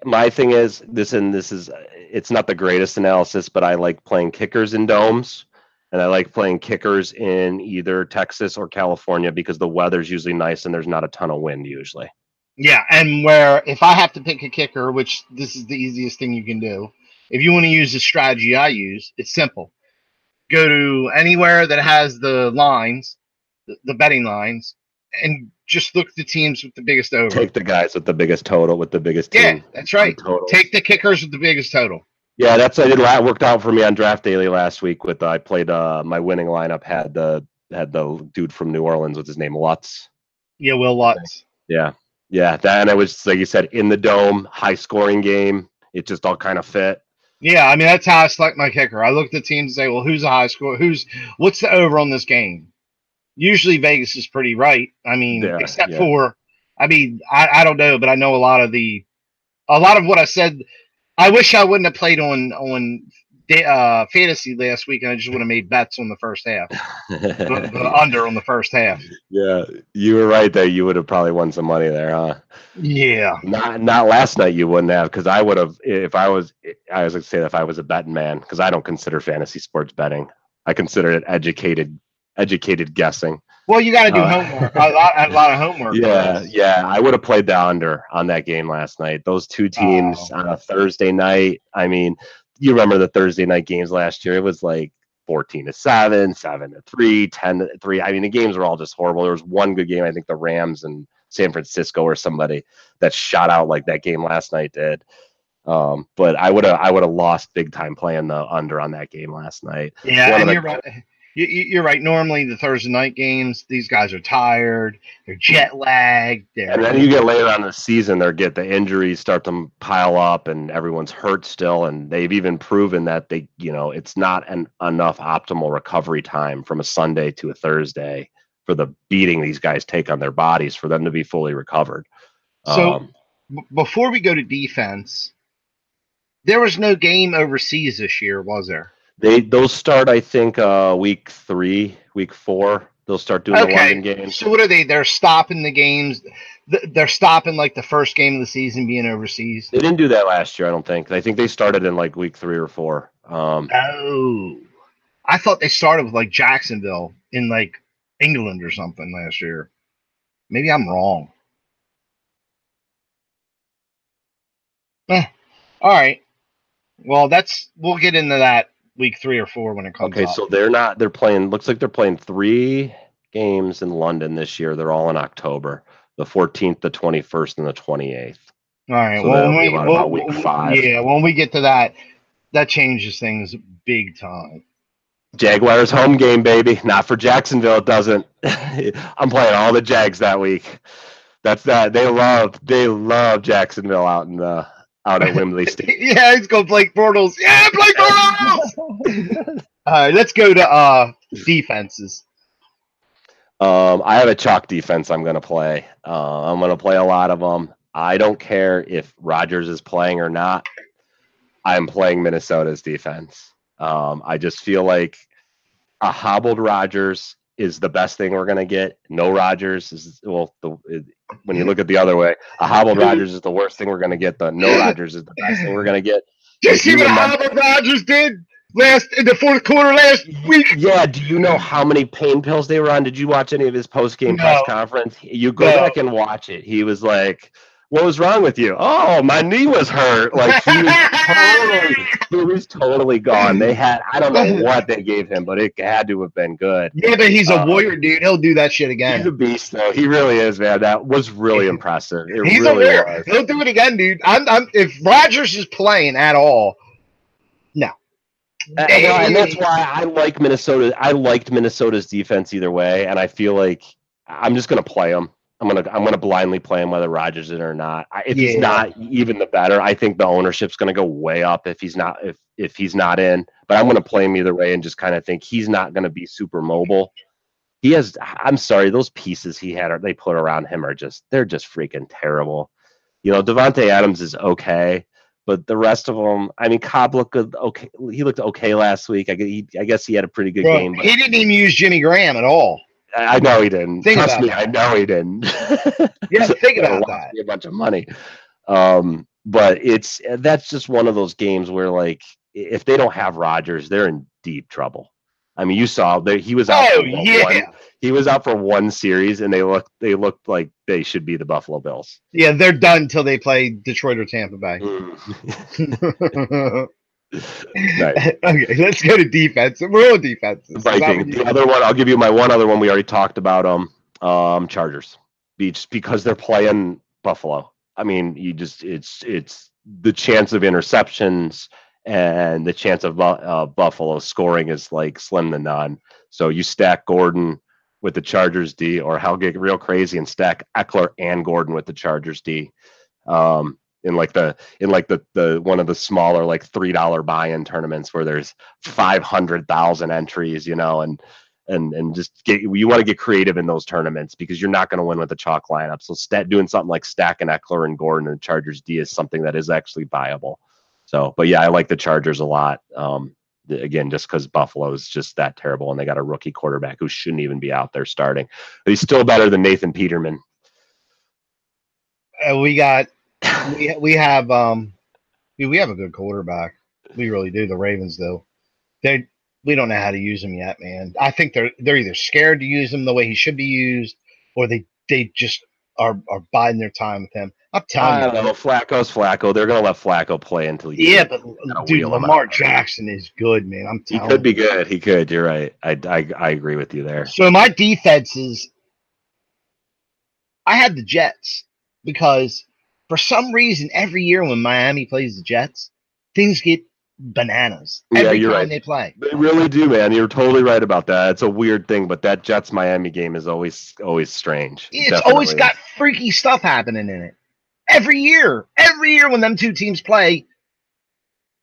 My thing is this is it's not the greatest analysis, but I like playing kickers in domes. And I like playing kickers in either Texas or California because the weather's usually nice and there's not a ton of wind usually. Yeah, and where if I have to pick a kicker, which this is the easiest thing you can do, if you want to use the strategy I use, it's simple. Go to anywhere that has the lines, the betting lines, and just look at the teams with the biggest over. Take the guys with the biggest total, with the biggest team. Yeah, that's right. Take the kickers with the biggest total. Yeah, that's what I did. Worked out for me on DraftDaily last week. I played my winning lineup had the dude from New Orleans. What's his name? Lutz. Yeah, Will Lutz. Yeah. And it was like you said in the dome, high scoring game. It just all kind of fit. Yeah, I mean that's how I select my kicker. I look at the teams and say, well, who's the high score? What's the over on this game? Usually Vegas is pretty right. I mean, except for, I don't know, but I know a lot of what I said. I wish I wouldn't have played on fantasy last week, and I just would have made bets on the first half, the under on the first half. Yeah, you were right there. You would have probably won some money there, huh? Yeah. Not last night. You wouldn't have, because I would have if I was going to say that if I was a betting man, because I don't consider fantasy sports betting. I consider it educated guessing. Well, you got to do homework. A lot of homework. Yeah. I would have played the under on that game last night. Those two teams on a Thursday night. I mean, you remember the Thursday night games last year? It was like 14-7, 7-3, 10-3. I mean, the games were all just horrible. There was one good game. I think the Rams and San Francisco or somebody that shot out like that game last night did. But I would have lost big time playing the under on that game last night. Yeah, and you're right. You're right. Normally, the Thursday night games, these guys are tired. They're jet lagged. And then you get later on in the season, the injuries start to pile up, and everyone's hurt still. And they've even proven that it's not enough optimal recovery time from a Sunday to a Thursday for the beating these guys take on their bodies for them to be fully recovered. So before we go to defense, there was no game overseas this year, was there? Those start, I think, week 3, week 4. They'll start doing the London games. So what are they? They're stopping the games. They're stopping like the first game of the season being overseas. They didn't do that last year, I don't think. I think they started in like week 3 or 4. I thought they started with like Jacksonville in like England or something last year. Maybe I'm wrong. All right. Well, we'll get into that week 3 or 4 when it comes up. So they're playing, looks like they're playing 3 games in London this year. They're all in October, the 14th, the 21st, and the 28th. All right. So that'll be about week 5. Yeah, when we get to that changes things big time. Jaguars home game, baby. Not for Jacksonville, it doesn't. I'm playing all the Jags that week. That's that. They love Jacksonville out at Wembley Stadium. Yeah, he's going Blake Bortles. Yeah, Blake Bortles! All right, let's go to defenses. I have a chalk defense I'm going to play. I'm going to play a lot of them. I don't care if Rodgers is playing or not. I'm playing Minnesota's defense. I just feel like a hobbled Rodgers is the best thing we're going to get. No Rodgers is, when you look at the other way, a hobbled Rodgers is the worst thing we're going to get. The no Rodgers is the best thing we're going to get. Did you see what hobbled Rodgers did in the fourth quarter last week? Yeah. Do you know how many pain pills they were on? Did you watch any of his post-game press conference? You go back and watch it. He was like, "What was wrong with you?" "Oh, my knee was hurt." Like he was totally gone. I don't know what they gave him, but it had to have been good. Yeah, but he's a warrior, dude. He'll do that shit again. He's a beast, though. He really is, man. That was really impressive. He's really a warrior. He'll do it again, dude. If Rodgers is playing at all, no. And that's why I like Minnesota. I liked Minnesota's defense either way, and I feel like I'm just gonna play them. I'm gonna blindly play him whether Rodgers is in or not. If he's not, even the better. I think the ownership's gonna go way up if he's not in. But I'm gonna play him either way and just kind of think he's not gonna be super mobile. I'm sorry, those pieces they put around him they're just freaking terrible. Devontae Adams is okay, but the rest of them, I mean, Cobb looked good. Okay, he looked okay last week. I guess he had a pretty good game. He didn't even use Jimmy Graham at all. I know he didn't. Trust me, I know he didn't. Yeah, think about that. A bunch of money. But that's just one of those games where, like, if they don't have Rodgers, they're in deep trouble. I mean, you saw he was out. He was out for one series, and they looked like they should be the Buffalo Bills. Yeah, they're done until they play Detroit or Tampa Bay. Nice. Okay, let's go to defense. We're on defenses. The other one, I'll give you my one other one. We already talked about Chargers, because they're playing Buffalo. I mean, it's the chance of interceptions and the chance of Buffalo scoring is like slim to none. So you stack Gordon with the Chargers D, or hell, get real crazy and stack Eckler and Gordon with the Chargers D. In the one of the smaller like $3 buy-in tournaments where there's 500,000 entries, and just you want to get creative in those tournaments because you're not going to win with the chalk lineup. So doing something like stacking Eckler and Gordon and Chargers D is something that is actually viable. So, but yeah, I like the Chargers a lot. again, just because Buffalo is just that terrible, and they got a rookie quarterback who shouldn't even be out there starting. But he's still better than Nathan Peterman. We have a good quarterback. We really do. The Ravens, though, we don't know how to use him yet, man. I think they're either scared to use him the way he should be used, or they just are biding their time with him. I'm telling you. I don't know. Flacco's Flacco. They're gonna let Flacco play until he. Yeah, but dude, Lamar Jackson is good, man. I'm telling you. He could be good. He could. You're right. I agree with you there. So my defenses, I had the Jets because for some reason every year when Miami plays the Jets, things get bananas every time they play. They really do, man. You're totally right about that. It's a weird thing, but that Jets Miami game is always strange. It's always got freaky stuff happening in it. Every year when them two teams play,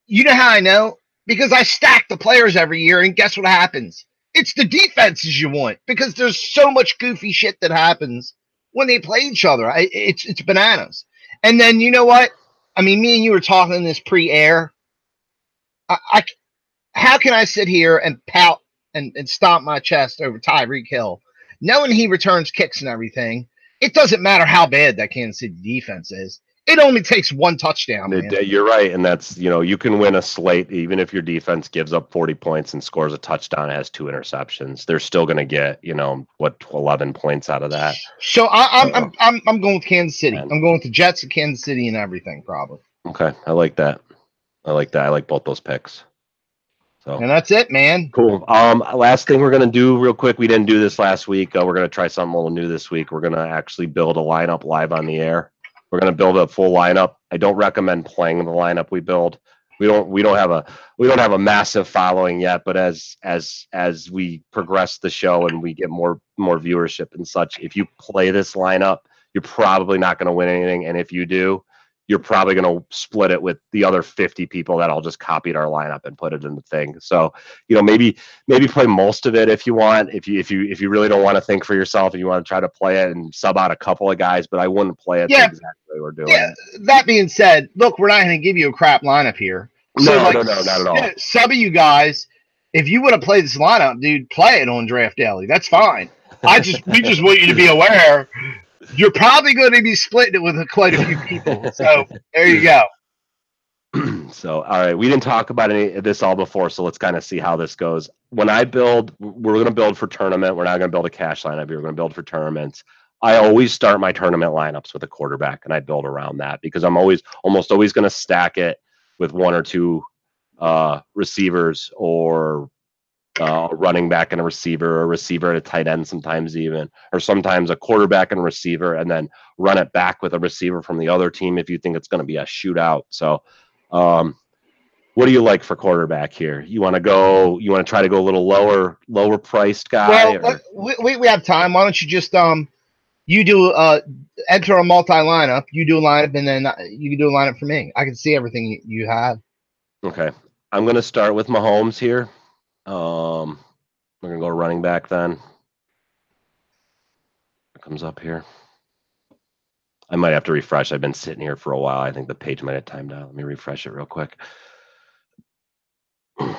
you know how I know? Because I stack the players every year, and guess what happens? It's the defenses you want because there's so much goofy shit that happens when they play each other. It's bananas. And then you know what? I mean, me and you were talking this pre-air. How can I sit here and pout and stomp my chest over Tyreek Hill, knowing he returns kicks and everything? It doesn't matter how bad that Kansas City defense is. It only takes one touchdown, man. You're right, and that's, you can win a slate even if your defense gives up 40 points and scores a touchdown and has 2 interceptions. They're still going to get 11 points out of that. So I'm going with Kansas City. I'm going with the Jets and Kansas City and everything probably. Okay, I like that. I like both those picks. So, and that's it, man. Cool. Last thing we're gonna do real quick. We didn't do this last week. We're gonna try something a little new this week. We're gonna actually build a lineup live on the air. We're gonna build a full lineup. I don't recommend playing the lineup we build. We don't have a massive following yet, but as we progress the show and we get more viewership and such, if you play this lineup, you're probably not gonna win anything, and if you do, you're probably going to split it with the other 50 people that all just copied our lineup and put it in the thing. So, maybe play most of it if you want. If you really don't want to think for yourself and you want to try to play it and sub out a couple of guys, but I wouldn't play it the exact way we're doing. Yeah. That being said, look, we're not going to give you a crap lineup here. So no, not at all. Some of you guys, if you want to play this lineup, dude, play it on DraftDaily. That's fine. We just want you to be aware. You're probably going to be splitting it with quite a few people. So there you go. So, all right. We didn't talk about any of this all before, so let's kind of see how this goes. When I build, we're going to build for tournament. We're not going to build a cash lineup. We're going to build for tournaments. I always start my tournament lineups with a quarterback, and I build around that because I'm almost always going to stack it with 1 or 2 receivers or a running back and a receiver and a tight end sometimes even, or sometimes a quarterback and a receiver, and then run it back with a receiver from the other team if you think it's going to be a shootout. So what do you like for quarterback here? You want to try to go a little lower priced guy? Well, we have time. Why don't you just you do enter a multi lineup, you do a lineup, and then you can do a lineup for me. I can see everything you have. Okay. I'm going to start with Mahomes here. We're gonna go running back then. It comes up here. I might have to refresh. I've been sitting here for a while. I think the page might have timed out. Let me refresh it real quick. There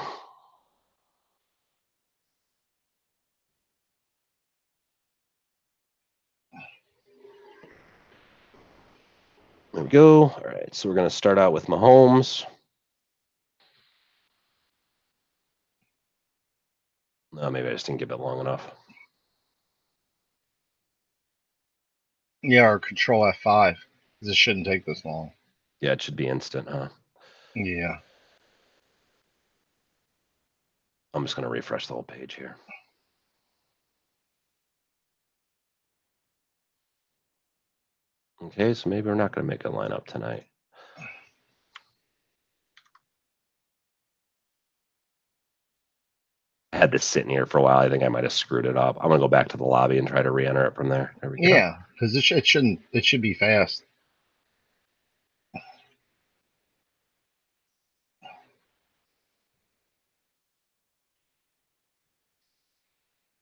we go. All right, so we're gonna start out with Mahomes. No, maybe I just didn't give it long enough. Yeah, or Control F5. This shouldn't take this long. Yeah, it should be instant, huh? Yeah. I'm just going to refresh the whole page here. Okay, so maybe we're not going to make a lineup tonight. I had this sitting here for a while. I think I might have screwed it up. I'm gonna go back to the lobby and try to re-enter it from there. There we go. Yeah, because it should be fast.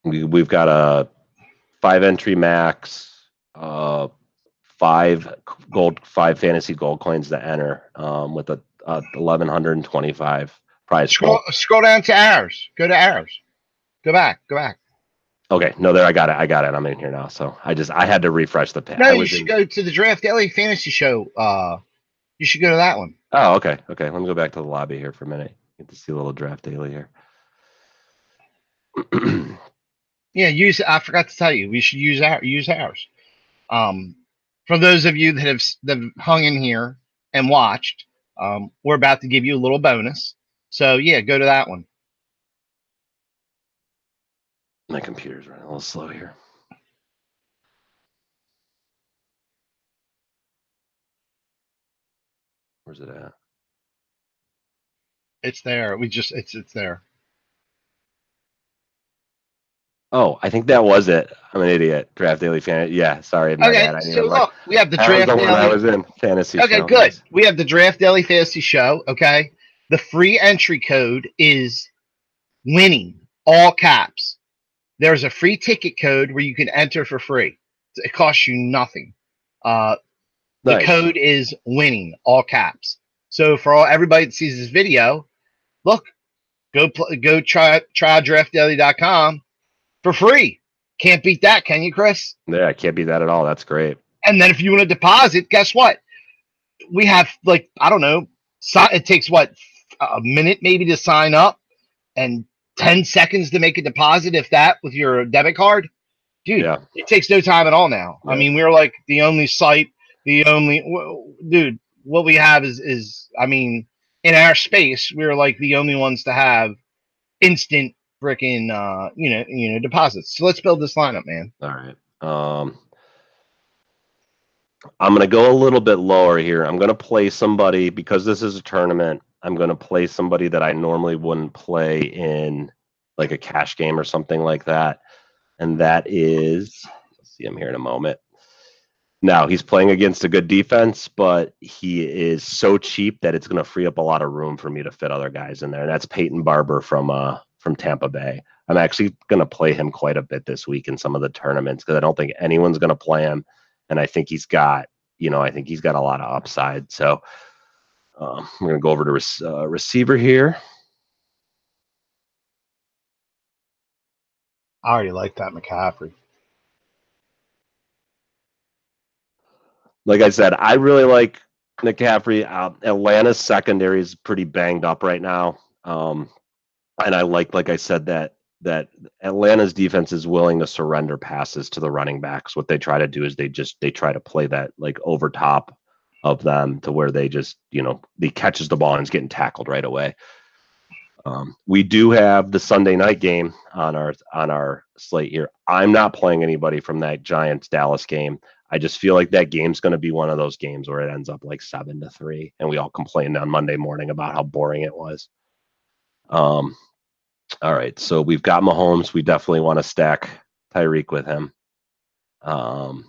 We've got a 5-entry max, 5 fantasy gold coins to enter with a 1,125 prize Scroll pool. scroll down to ours. Go to ours. Go back. Okay, no, there I got it. I'm in here now. So I had to refresh the page. No, you should go to the Draft Daily Fantasy Show. You should go to that one. Oh, okay. Let me go back to the lobby here for a minute. Get to see a little Draft Daily here. Yeah, I forgot to tell you, we should use ours. For those of you that have hung in here and watched, we're about to give you a little bonus. So yeah, go to that one. My computer's running a little slow here. Where's it at? It's there. It's there. Oh, I think that was it. I'm an idiot. Draft Daily Fan. Yeah, sorry. My bad. So look, we have the Draft Daily. I was in Fantasy Show. Okay, good. We have the Draft Daily Fantasy Show. Okay, the free entry code is winning, all caps. There's a free ticket code where you can enter for free. It costs you nothing. The code is winning, all caps. So for everybody that sees this video, look, go try DraftDaily.com for free. Can't beat that, can you, Chris? Yeah, I can't beat that at all. That's great. And then if you want to deposit, guess what? We have, like, I don't know, it takes what, a minute maybe to sign up and 10 seconds to make a deposit, if that, with your debit card. Dude, yeah. It takes no time at all now. Yeah. I mean, we're like the only site, dude, what we have is, I mean, in our space, we're like the only ones to have instant freaking, deposits. So let's build this lineup, man. All right. I'm going to go a little bit lower here. I'm going to play somebody, because this is a tournament, I'm going to play somebody that I normally wouldn't play in like a cash game or something like that. And that is, let's see him here in a moment. Now, he's playing against a good defense, but he is so cheap that it's going to free up a lot of room for me to fit other guys in there. And that's Peyton Barber from Tampa Bay. I'm actually going to play him quite a bit this week in some of the tournaments because I don't think anyone's going to play him. And I think he's got, a lot of upside. So we're going to go over to receiver here. I already like that McCaffrey. Like I said, I really like McCaffrey. Atlanta's secondary is pretty banged up right now. And I like I said, that Atlanta's defense is willing to surrender passes to the running backs. What they try to do is they try to play that like over top of them to where they just, he catches the ball and is getting tackled right away. We do have the Sunday night game on our slate here. I'm not playing anybody from that Giants-Dallas game. I just feel like that game's going to be one of those games where it ends up like 7-3, and we all complained on Monday morning about how boring it was. All right, so we've got Mahomes. We definitely want to stack Tyreek with him. I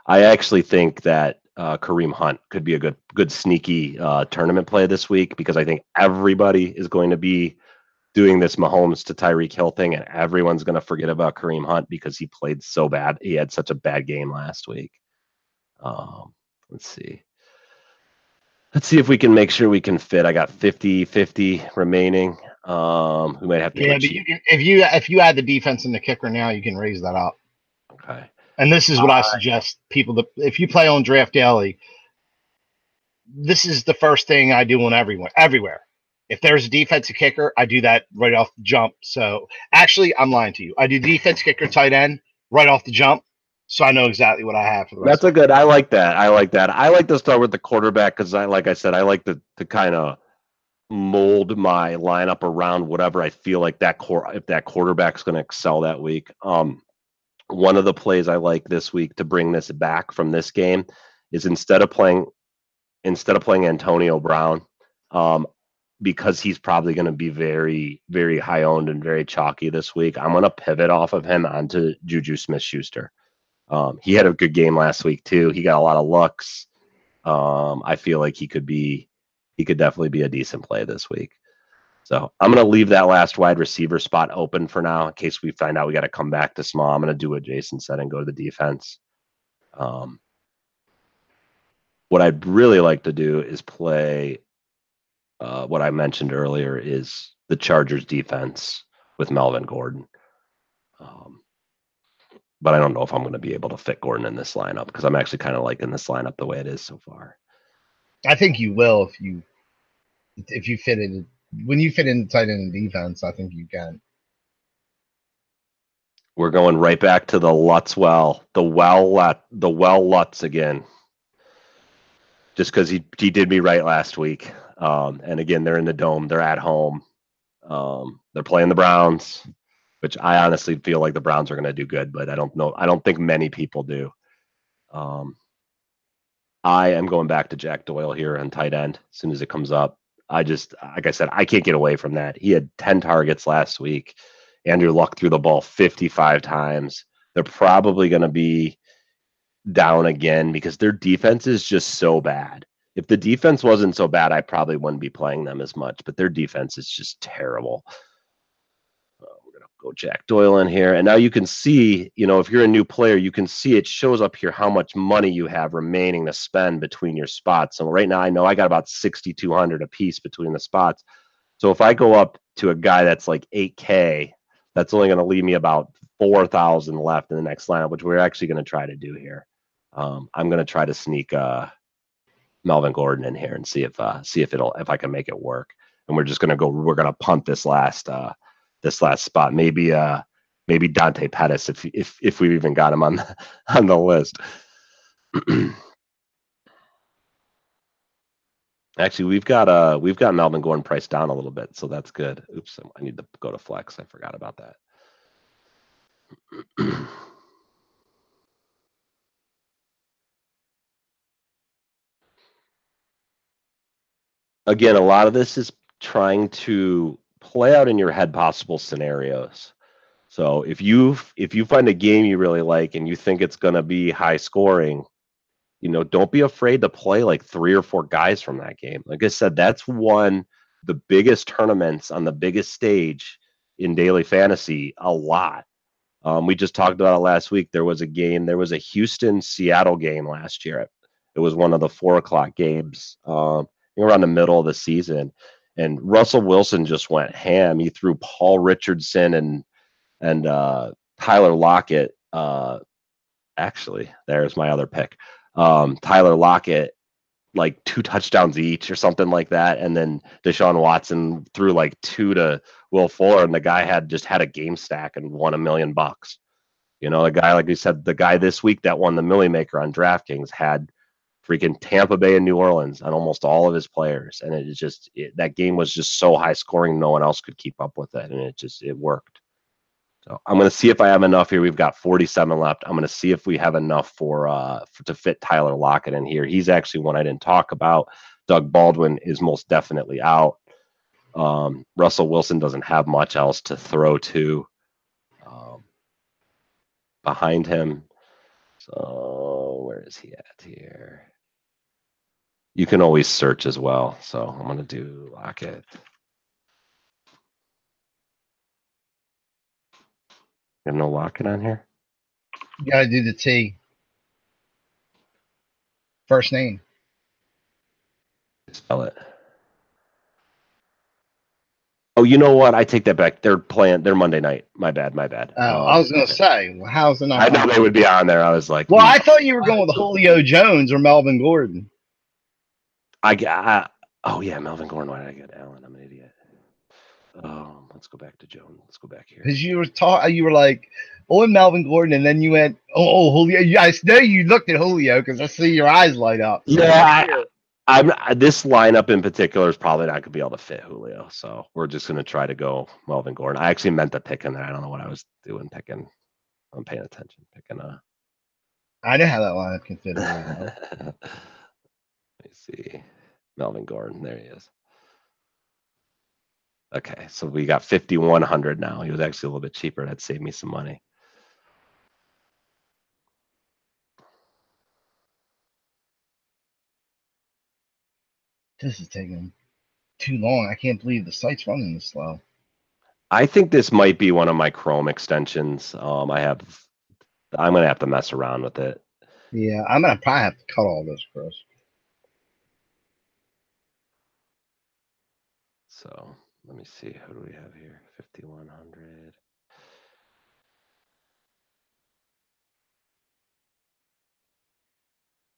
actually think that Kareem Hunt could be a good sneaky tournament play this week, because I think everybody is going to be doing this Mahomes to Tyreek Hill thing, and everyone's going to forget about Kareem Hunt because he played so bad. He had such a bad game last week. Let's see if we can make sure we can fit. I got 50-50 remaining. We might have to. Yeah, but you can, if you add the defense and the kicker now, you can raise that up. Okay. And this is what I suggest people that if you play on Draft Daily, this is the first thing I do on everywhere. If there's a defensive kicker, I do that right off the jump. So actually, I'm lying to you. I do defense kicker, tight end right off the jump, so I know exactly what I have for the rest. That's a good. I like that. I like to start with the quarterback because I like to kind of mold my lineup around whatever I feel like if that quarterback's going to excel that week. One of the plays I like this week to bring this back from this game is instead of playing Antonio Brown, because he's probably going to be very, very high owned and very chalky this week, I'm going to pivot off of him onto Juju Smith-Schuster. He had a good game last week too. He got a lot of looks. I feel like he could definitely be a decent play this week. So I'm going to leave that last wide receiver spot open for now in case we find out we got to come back to small. I'm going to do what Jason said and go to the defense. What I'd really like to do is play what I mentioned earlier is the Chargers defense with Melvin Gordon. But I don't know if I'm going to be able to fit Gordon in this lineup because I'm actually kind of liking this lineup the way it is so far. I think you will if you fit it when you fit in the tight end defense. I think you can. We're going right back to the Lutz again. Just because he did me right last week. And again, they're in the dome. They're at home. They're playing the Browns, which I honestly feel like the Browns are going to do good, but I don't know. I don't think many people do. I am going back to Jack Doyle here on tight end as soon as it comes up. Like I said, I can't get away from that. He had 10 targets last week. Andrew Luck threw the ball 55 times. They're probably going to be down again because their defense is just so bad. If the defense wasn't so bad, I probably wouldn't be playing them as much, but their defense is just terrible. We're going to go Jack Doyle in here. And now you can see, if you're a new player, you can see it shows up here how much money you have remaining to spend between your spots. So right now I know I got about 6,200 a piece between the spots. So if I go up to a guy that's like 8K, that's only going to leave me about 4,000 left in the next lineup, which we're actually going to try to do here. I'm going to try to sneak Melvin Gordon in here and see if I can make it work. And we're going to punt this last spot. Maybe Dante Pettis if we've even got him on the list. Actually, we've got Melvin Gordon priced down a little bit, so that's good. Oops, I need to go to flex. I forgot about that. Again, a lot of this is trying to play out in your head possible scenarios. So if you find a game you really like and you think it's going to be high scoring, don't be afraid to play like 3 or 4 guys from that game. Like I said, that's the biggest tournaments on the biggest stage in daily fantasy a lot. We just talked about it last week. There was a Houston-Seattle game last year. It was one of the 4:00 games around the middle of the season. And Russell Wilson just went ham. He threw Paul Richardson and Tyler Lockett. Actually, there's my other pick. Tyler Lockett, like 2 touchdowns each or something like that. And then Deshaun Watson threw like 2 to Will Fuller, and the guy had a game stack and won $1 million. The guy, like we said, the guy this week that won the Millie Maker on DraftKings had freaking Tampa Bay and New Orleans on almost all of his players. And that game was just so high scoring, no one else could keep up with it. And it worked. So I'm going to see if I have enough here. We've got 47 left. I'm going to see if we have enough to fit Tyler Lockett in here. He's actually one I didn't talk about. Doug Baldwin is most definitely out. Russell Wilson doesn't have much else to throw to behind him. So where is he at here? You can always search as well. So I'm going to do Lockett. You have no Lockett on here? You got to do the T. First name. Spell it. Oh, you know what? I take that back. They're Monday night. My bad. Oh, I was going to say, well, how's it not? I know they would be on there. I was like, well, I thought you were going with Julio Jones or Melvin Gordon. Oh yeah, Melvin Gordon. Why did I get Allen? I'm an idiot. Let's go back to Jones. Let's go back here. Because you were like, and Melvin Gordon, and then you went, Julio. I know you looked at Julio because I see your eyes light up. Yeah, this lineup in particular is probably not going to be able to fit Julio, so we're just going to try to go Melvin Gordon. I actually meant to pick in there. I don't know what I was doing picking. I'm paying attention. I know how that lineup can fit. Let me see. Melvin Gordon. There he is. Okay, so we got 5,100 now. He was actually a little bit cheaper. That saved me some money. This is taking too long. I can't believe the site's running this slow. I think this might be one of my Chrome extensions. I'm going to have to mess around with it. Yeah, I'm going to probably have to cut all this, Chris. So let me see. Who do we have here? 5,100.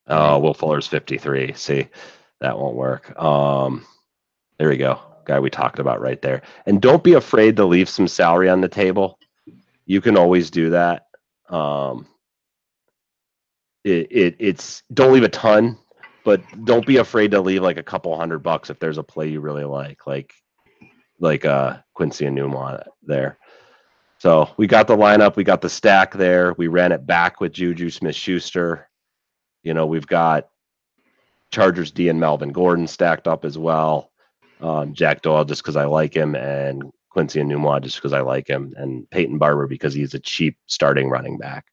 Oh, Will Fuller's 53. See, that won't work. There we go. Guy we talked about right there. And don't be afraid to leave some salary on the table. You can always do that. It's don't leave a ton, but don't be afraid to leave like a couple $100 if there's a play you really like Quincy and Newmont there. So we got the lineup, we got the stack there. We ran it back with Juju Smith-Schuster. We've got Chargers D and Melvin Gordon stacked up as well. Jack Doyle just because I like him, and Quincy and Newmont just because I like him, and Peyton Barber because he's a cheap starting running back.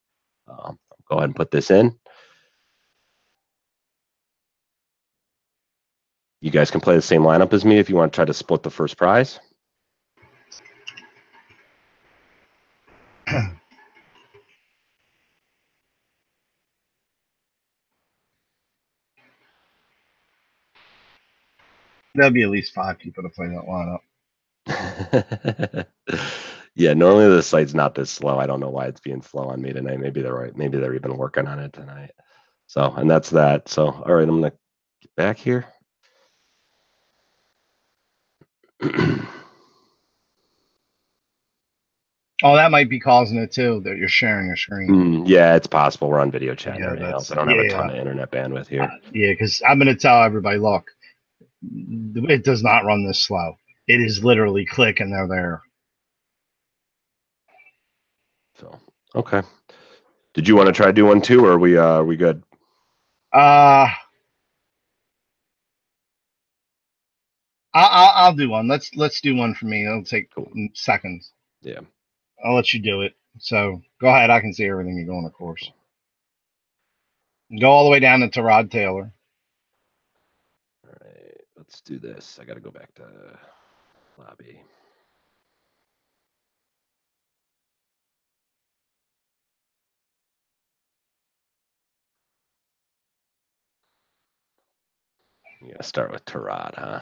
Go ahead and put this in. You guys can play the same lineup as me if you want to try to split the first prize. There'll be at least 5 people to play that lineup. Yeah, normally the site's not this slow. I don't know why it's being slow on me tonight. Maybe they're right. Maybe they're even working on it tonight. So, and that's that. So, all right, I'm gonna get back here. Oh, that might be causing it too, that you're sharing your screen. Yeah, it's possible. We're on video chat and everything else. I don't have a ton of internet bandwidth here. Yeah, because I'm going to tell everybody, look, it does not run this slow. It is literally click and they're there. So, okay. Did you want to try to do one too, or are we good? I'll do one. Let's do one for me. It'll take seconds. Yeah. I'll let you do it. So go ahead. I can see everything you're going, of course. Go all the way down to Tyrod Taylor. All right. Let's do this. I got to go back to lobby. You got to start with Tyrod, huh?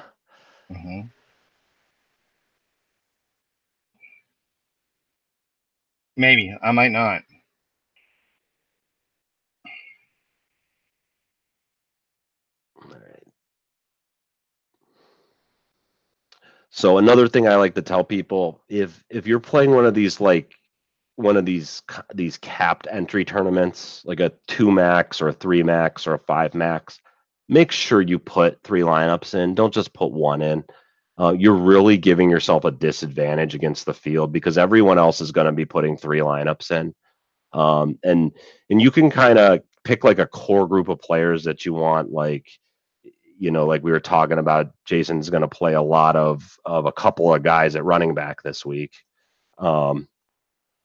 Mm-hmm. Maybe. I might not. All right. So another thing I like to tell people, if you're playing one of these capped entry tournaments, like a 2 max or a 3 max or a 5 max, make sure you put 3 lineups in. Don't just put 1 in. You're really giving yourself a disadvantage against the field because everyone else is going to be putting 3 lineups in. And you can kind of pick like a core group of players that you want, like we were talking about, Jason's going to play a lot of a couple of guys at running back this week. And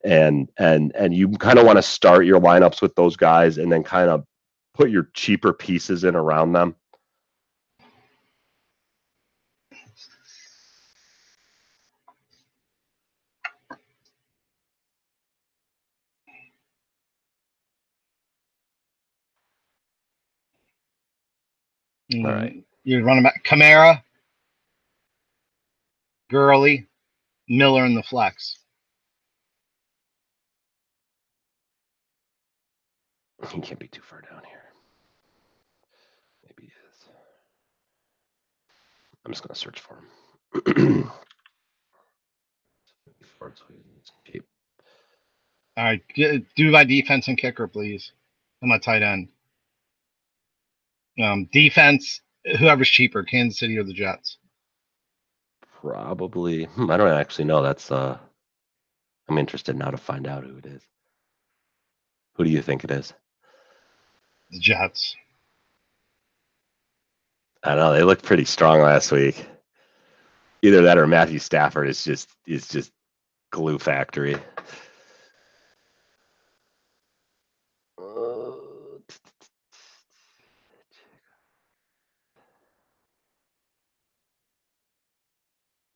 you kind of want to start your lineups with those guys and then kind of put your cheaper pieces in around them. All right. You're running back Kamara, Gurley, Miller in the flex. He can't be too far down here. Maybe he is. I'm just going to search for him. All right. Do my defense and kicker, please. I'm a tight end. Defense, whoever's cheaper, Kansas City or the Jets? Probably. I don't actually know. That's I'm interested now to find out who it is. Who do you think it is? The Jets. I don't know. They looked pretty strong last week. Either that or Matthew Stafford is just glue factory.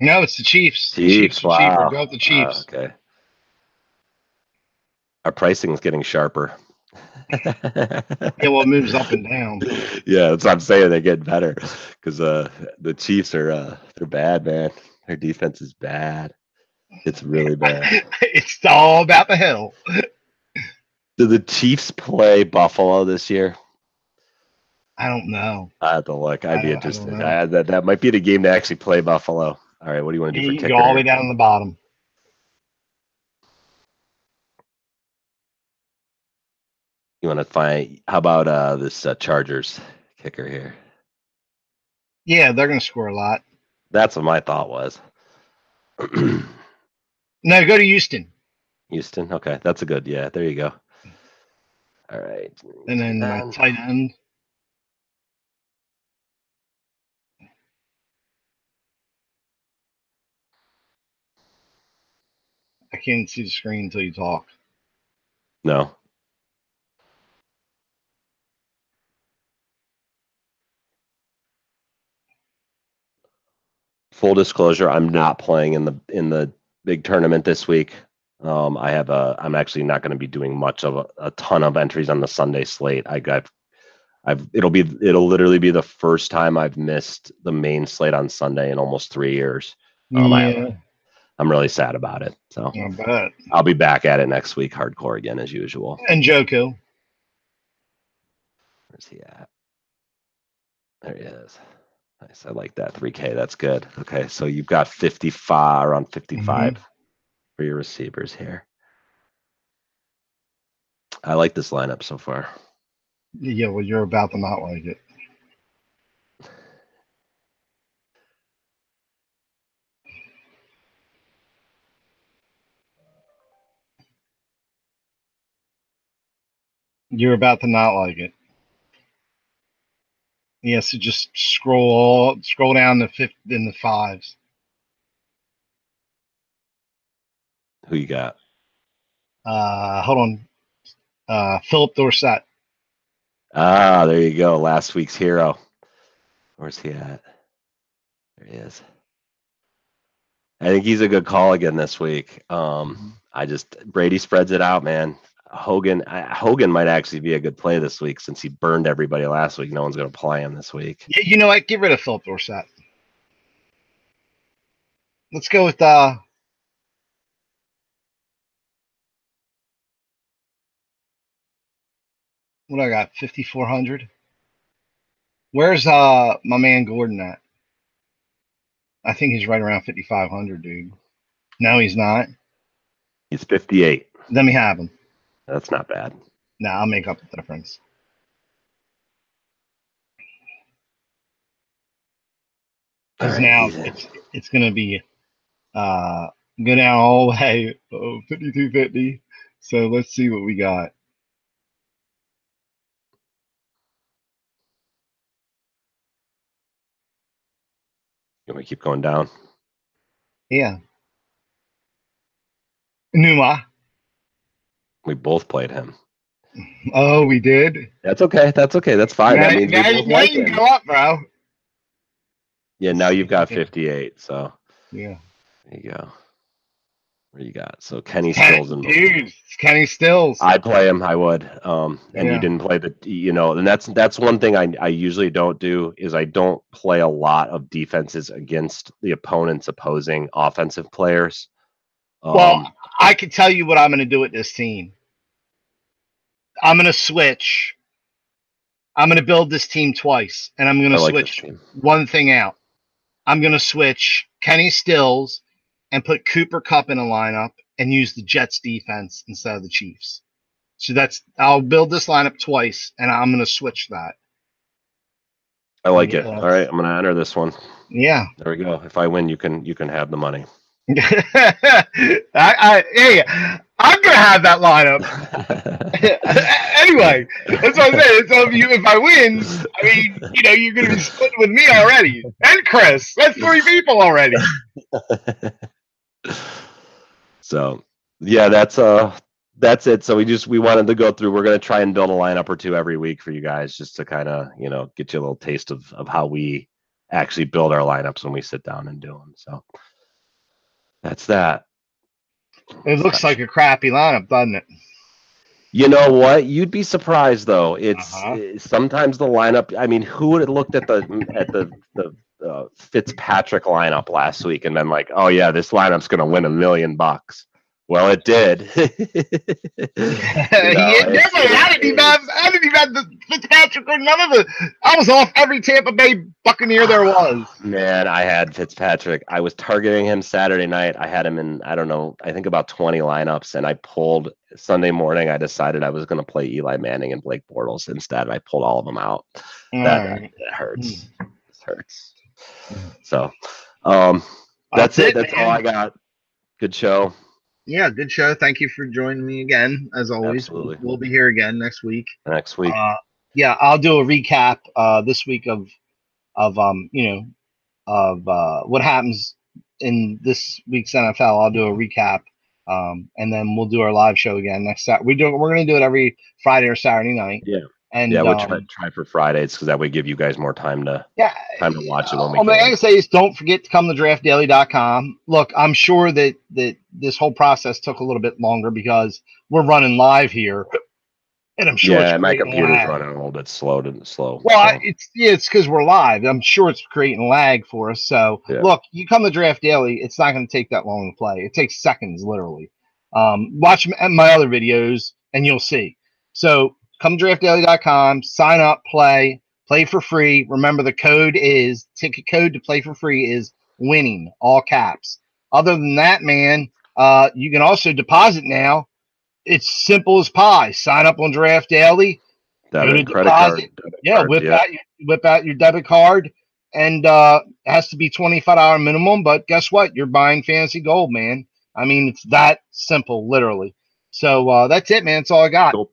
No, it's the Chiefs. The Chiefs are cheaper. Go with the Chiefs. Okay. Our pricing is getting sharper. Yeah, well, it moves up and down. Yeah, that's what I'm saying. They get better because the Chiefs are They're bad, man. Their defense is bad. It's really bad. It's all about the hill. Do the Chiefs play Buffalo this year? I don't know. I have to look. I'd be interested. That might be the game to actually play Buffalo. All right, what do you want to do for kicker? Go all the way down to the bottom. You want to find? How about this Chargers kicker here? Yeah, they're going to score a lot. That's what my thought was. No, go to Houston. Houston, okay, that's a good. Yeah, there you go. All right, and then my tight end. I can't see the screen until you talk. No. Full disclosure, I'm not playing in the big tournament this week. I'm actually not going to be doing much of a ton of entries on the Sunday slate. It'll literally be the first time I've missed the main slate on Sunday in almost 3 years. I'm really sad about it. So I bet. I'll be back at it next week, hardcore again as usual. And Joko. Where's he at? There he is. Nice. I like that. 3K. That's good. Okay. So you've got 55, around 55 for your receivers here. I like this lineup so far. Yeah, well, you're about to not like it. You're about to not like it. Yeah, so just scroll down to in the fives. Who you got? Hold on. Philip Dorsett. Ah, there you go. Last week's hero. Where's he at? There he is. I think he's a good call again this week. Brady spreads it out, man. Hogan might actually be a good play this week since he burned everybody last week. No one's going to play him this week. Yeah, you know what? Get rid of Philip Dorsett. Let's go with what I got, 5,400. Where's my man Gordon at? I think he's right around 5,500, dude. No, he's not. He's 58. Let me have him. That's not bad. Nah, I'll make up the difference. Because now it's going to be go down all the way, 52.50. So let's see what we got. You want to keep going down? Yeah. Numa. We both played him. Oh, we did? That's okay. That's fine. Now, that means now you can go up, bro. Yeah, now you've got 58. So yeah. There you go. What do you got? So Kenny Stills and dude, Kenny Stills. I'd play him. I would. And you didn't play and that's one thing I usually don't do is I don't play a lot of defenses against the opponent's opposing offensive players. Well, I can tell you what I'm going to do with this team. I'm going to switch. I'm going to build this team twice, and I'm going to switch one thing out. I'm going to switch Kenny Stills and put Cooper Kupp in a lineup and use the Jets defense instead of the Chiefs. So I'll build this lineup twice, and I'm going to switch that. I like it. All right, I'm going to enter this one. Yeah. There we go. If I win, you can have the money. Hey, I'm gonna have that lineup. Anyway, that's what I'm saying. So if I win, I mean, you're gonna be splitting with me already, and Chris. That's 3 people already. So, yeah, that's it. So we wanted to go through. We're gonna try and build a lineup or two every week for you guys, just to kind of get you a little taste of how we actually build our lineups when we sit down and do them. So. That's that. It looks like a crappy lineup, doesn't it? You know what? You'd be surprised though. It's sometimes the lineup. I mean, who would have looked at the Fitzpatrick lineup last week and been like, oh yeah, this lineup's going to win $1 million. Well, it did. I didn't even have the Fitzpatrick or none of the. I was off every Tampa Bay Buccaneer there was. Man, I had Fitzpatrick. I was targeting him Saturday night. I had him in, I don't know, I think about 20 lineups, and I pulled Sunday morning. I decided I was going to play Eli Manning and Blake Bortles instead. I pulled all of them out. That hurts. It hurts. So, that's it. That's all I got. Good show. Yeah, good show. Thank you for joining me again. As always, Absolutely. We'll be here again next week. Yeah, I'll do a recap this week of what happens in this week's NFL. I'll do a recap, and then we'll do our live show again next Saturday. We're going to do it every Friday or Saturday night. Yeah. And we'll try for Fridays because that would give you guys more time to watch it. When all I can say is don't forget to come to draftdaily.com. Look, I'm sure that this whole process took a little bit longer because we're running live here, and I'm sure my computer's running a little bit slow. Well, it's because we're live. I'm sure it's creating lag for us. So look, you come to Draft Daily, it's not going to take that long to play. It takes seconds, literally. Watch my other videos, and you'll see. So. Come to draftdaily.com, sign up, play for free. Remember, the ticket code to play for free is winning, all caps. Other than that, man, you can also deposit now. It's simple as pie. Sign up on Draft Daily. Debit, credit card. Whip out your debit card, and it has to be $25 minimum. But guess what? You're buying fantasy gold, man. I mean, it's that simple, literally. So that's it, man. That's all I got. Cool.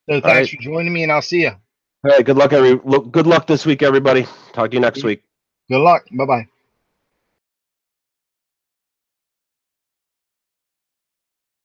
So thanks for joining me, and I'll see you. All right. Good luck this week, everybody. Talk to you next week. Good luck. Bye-bye.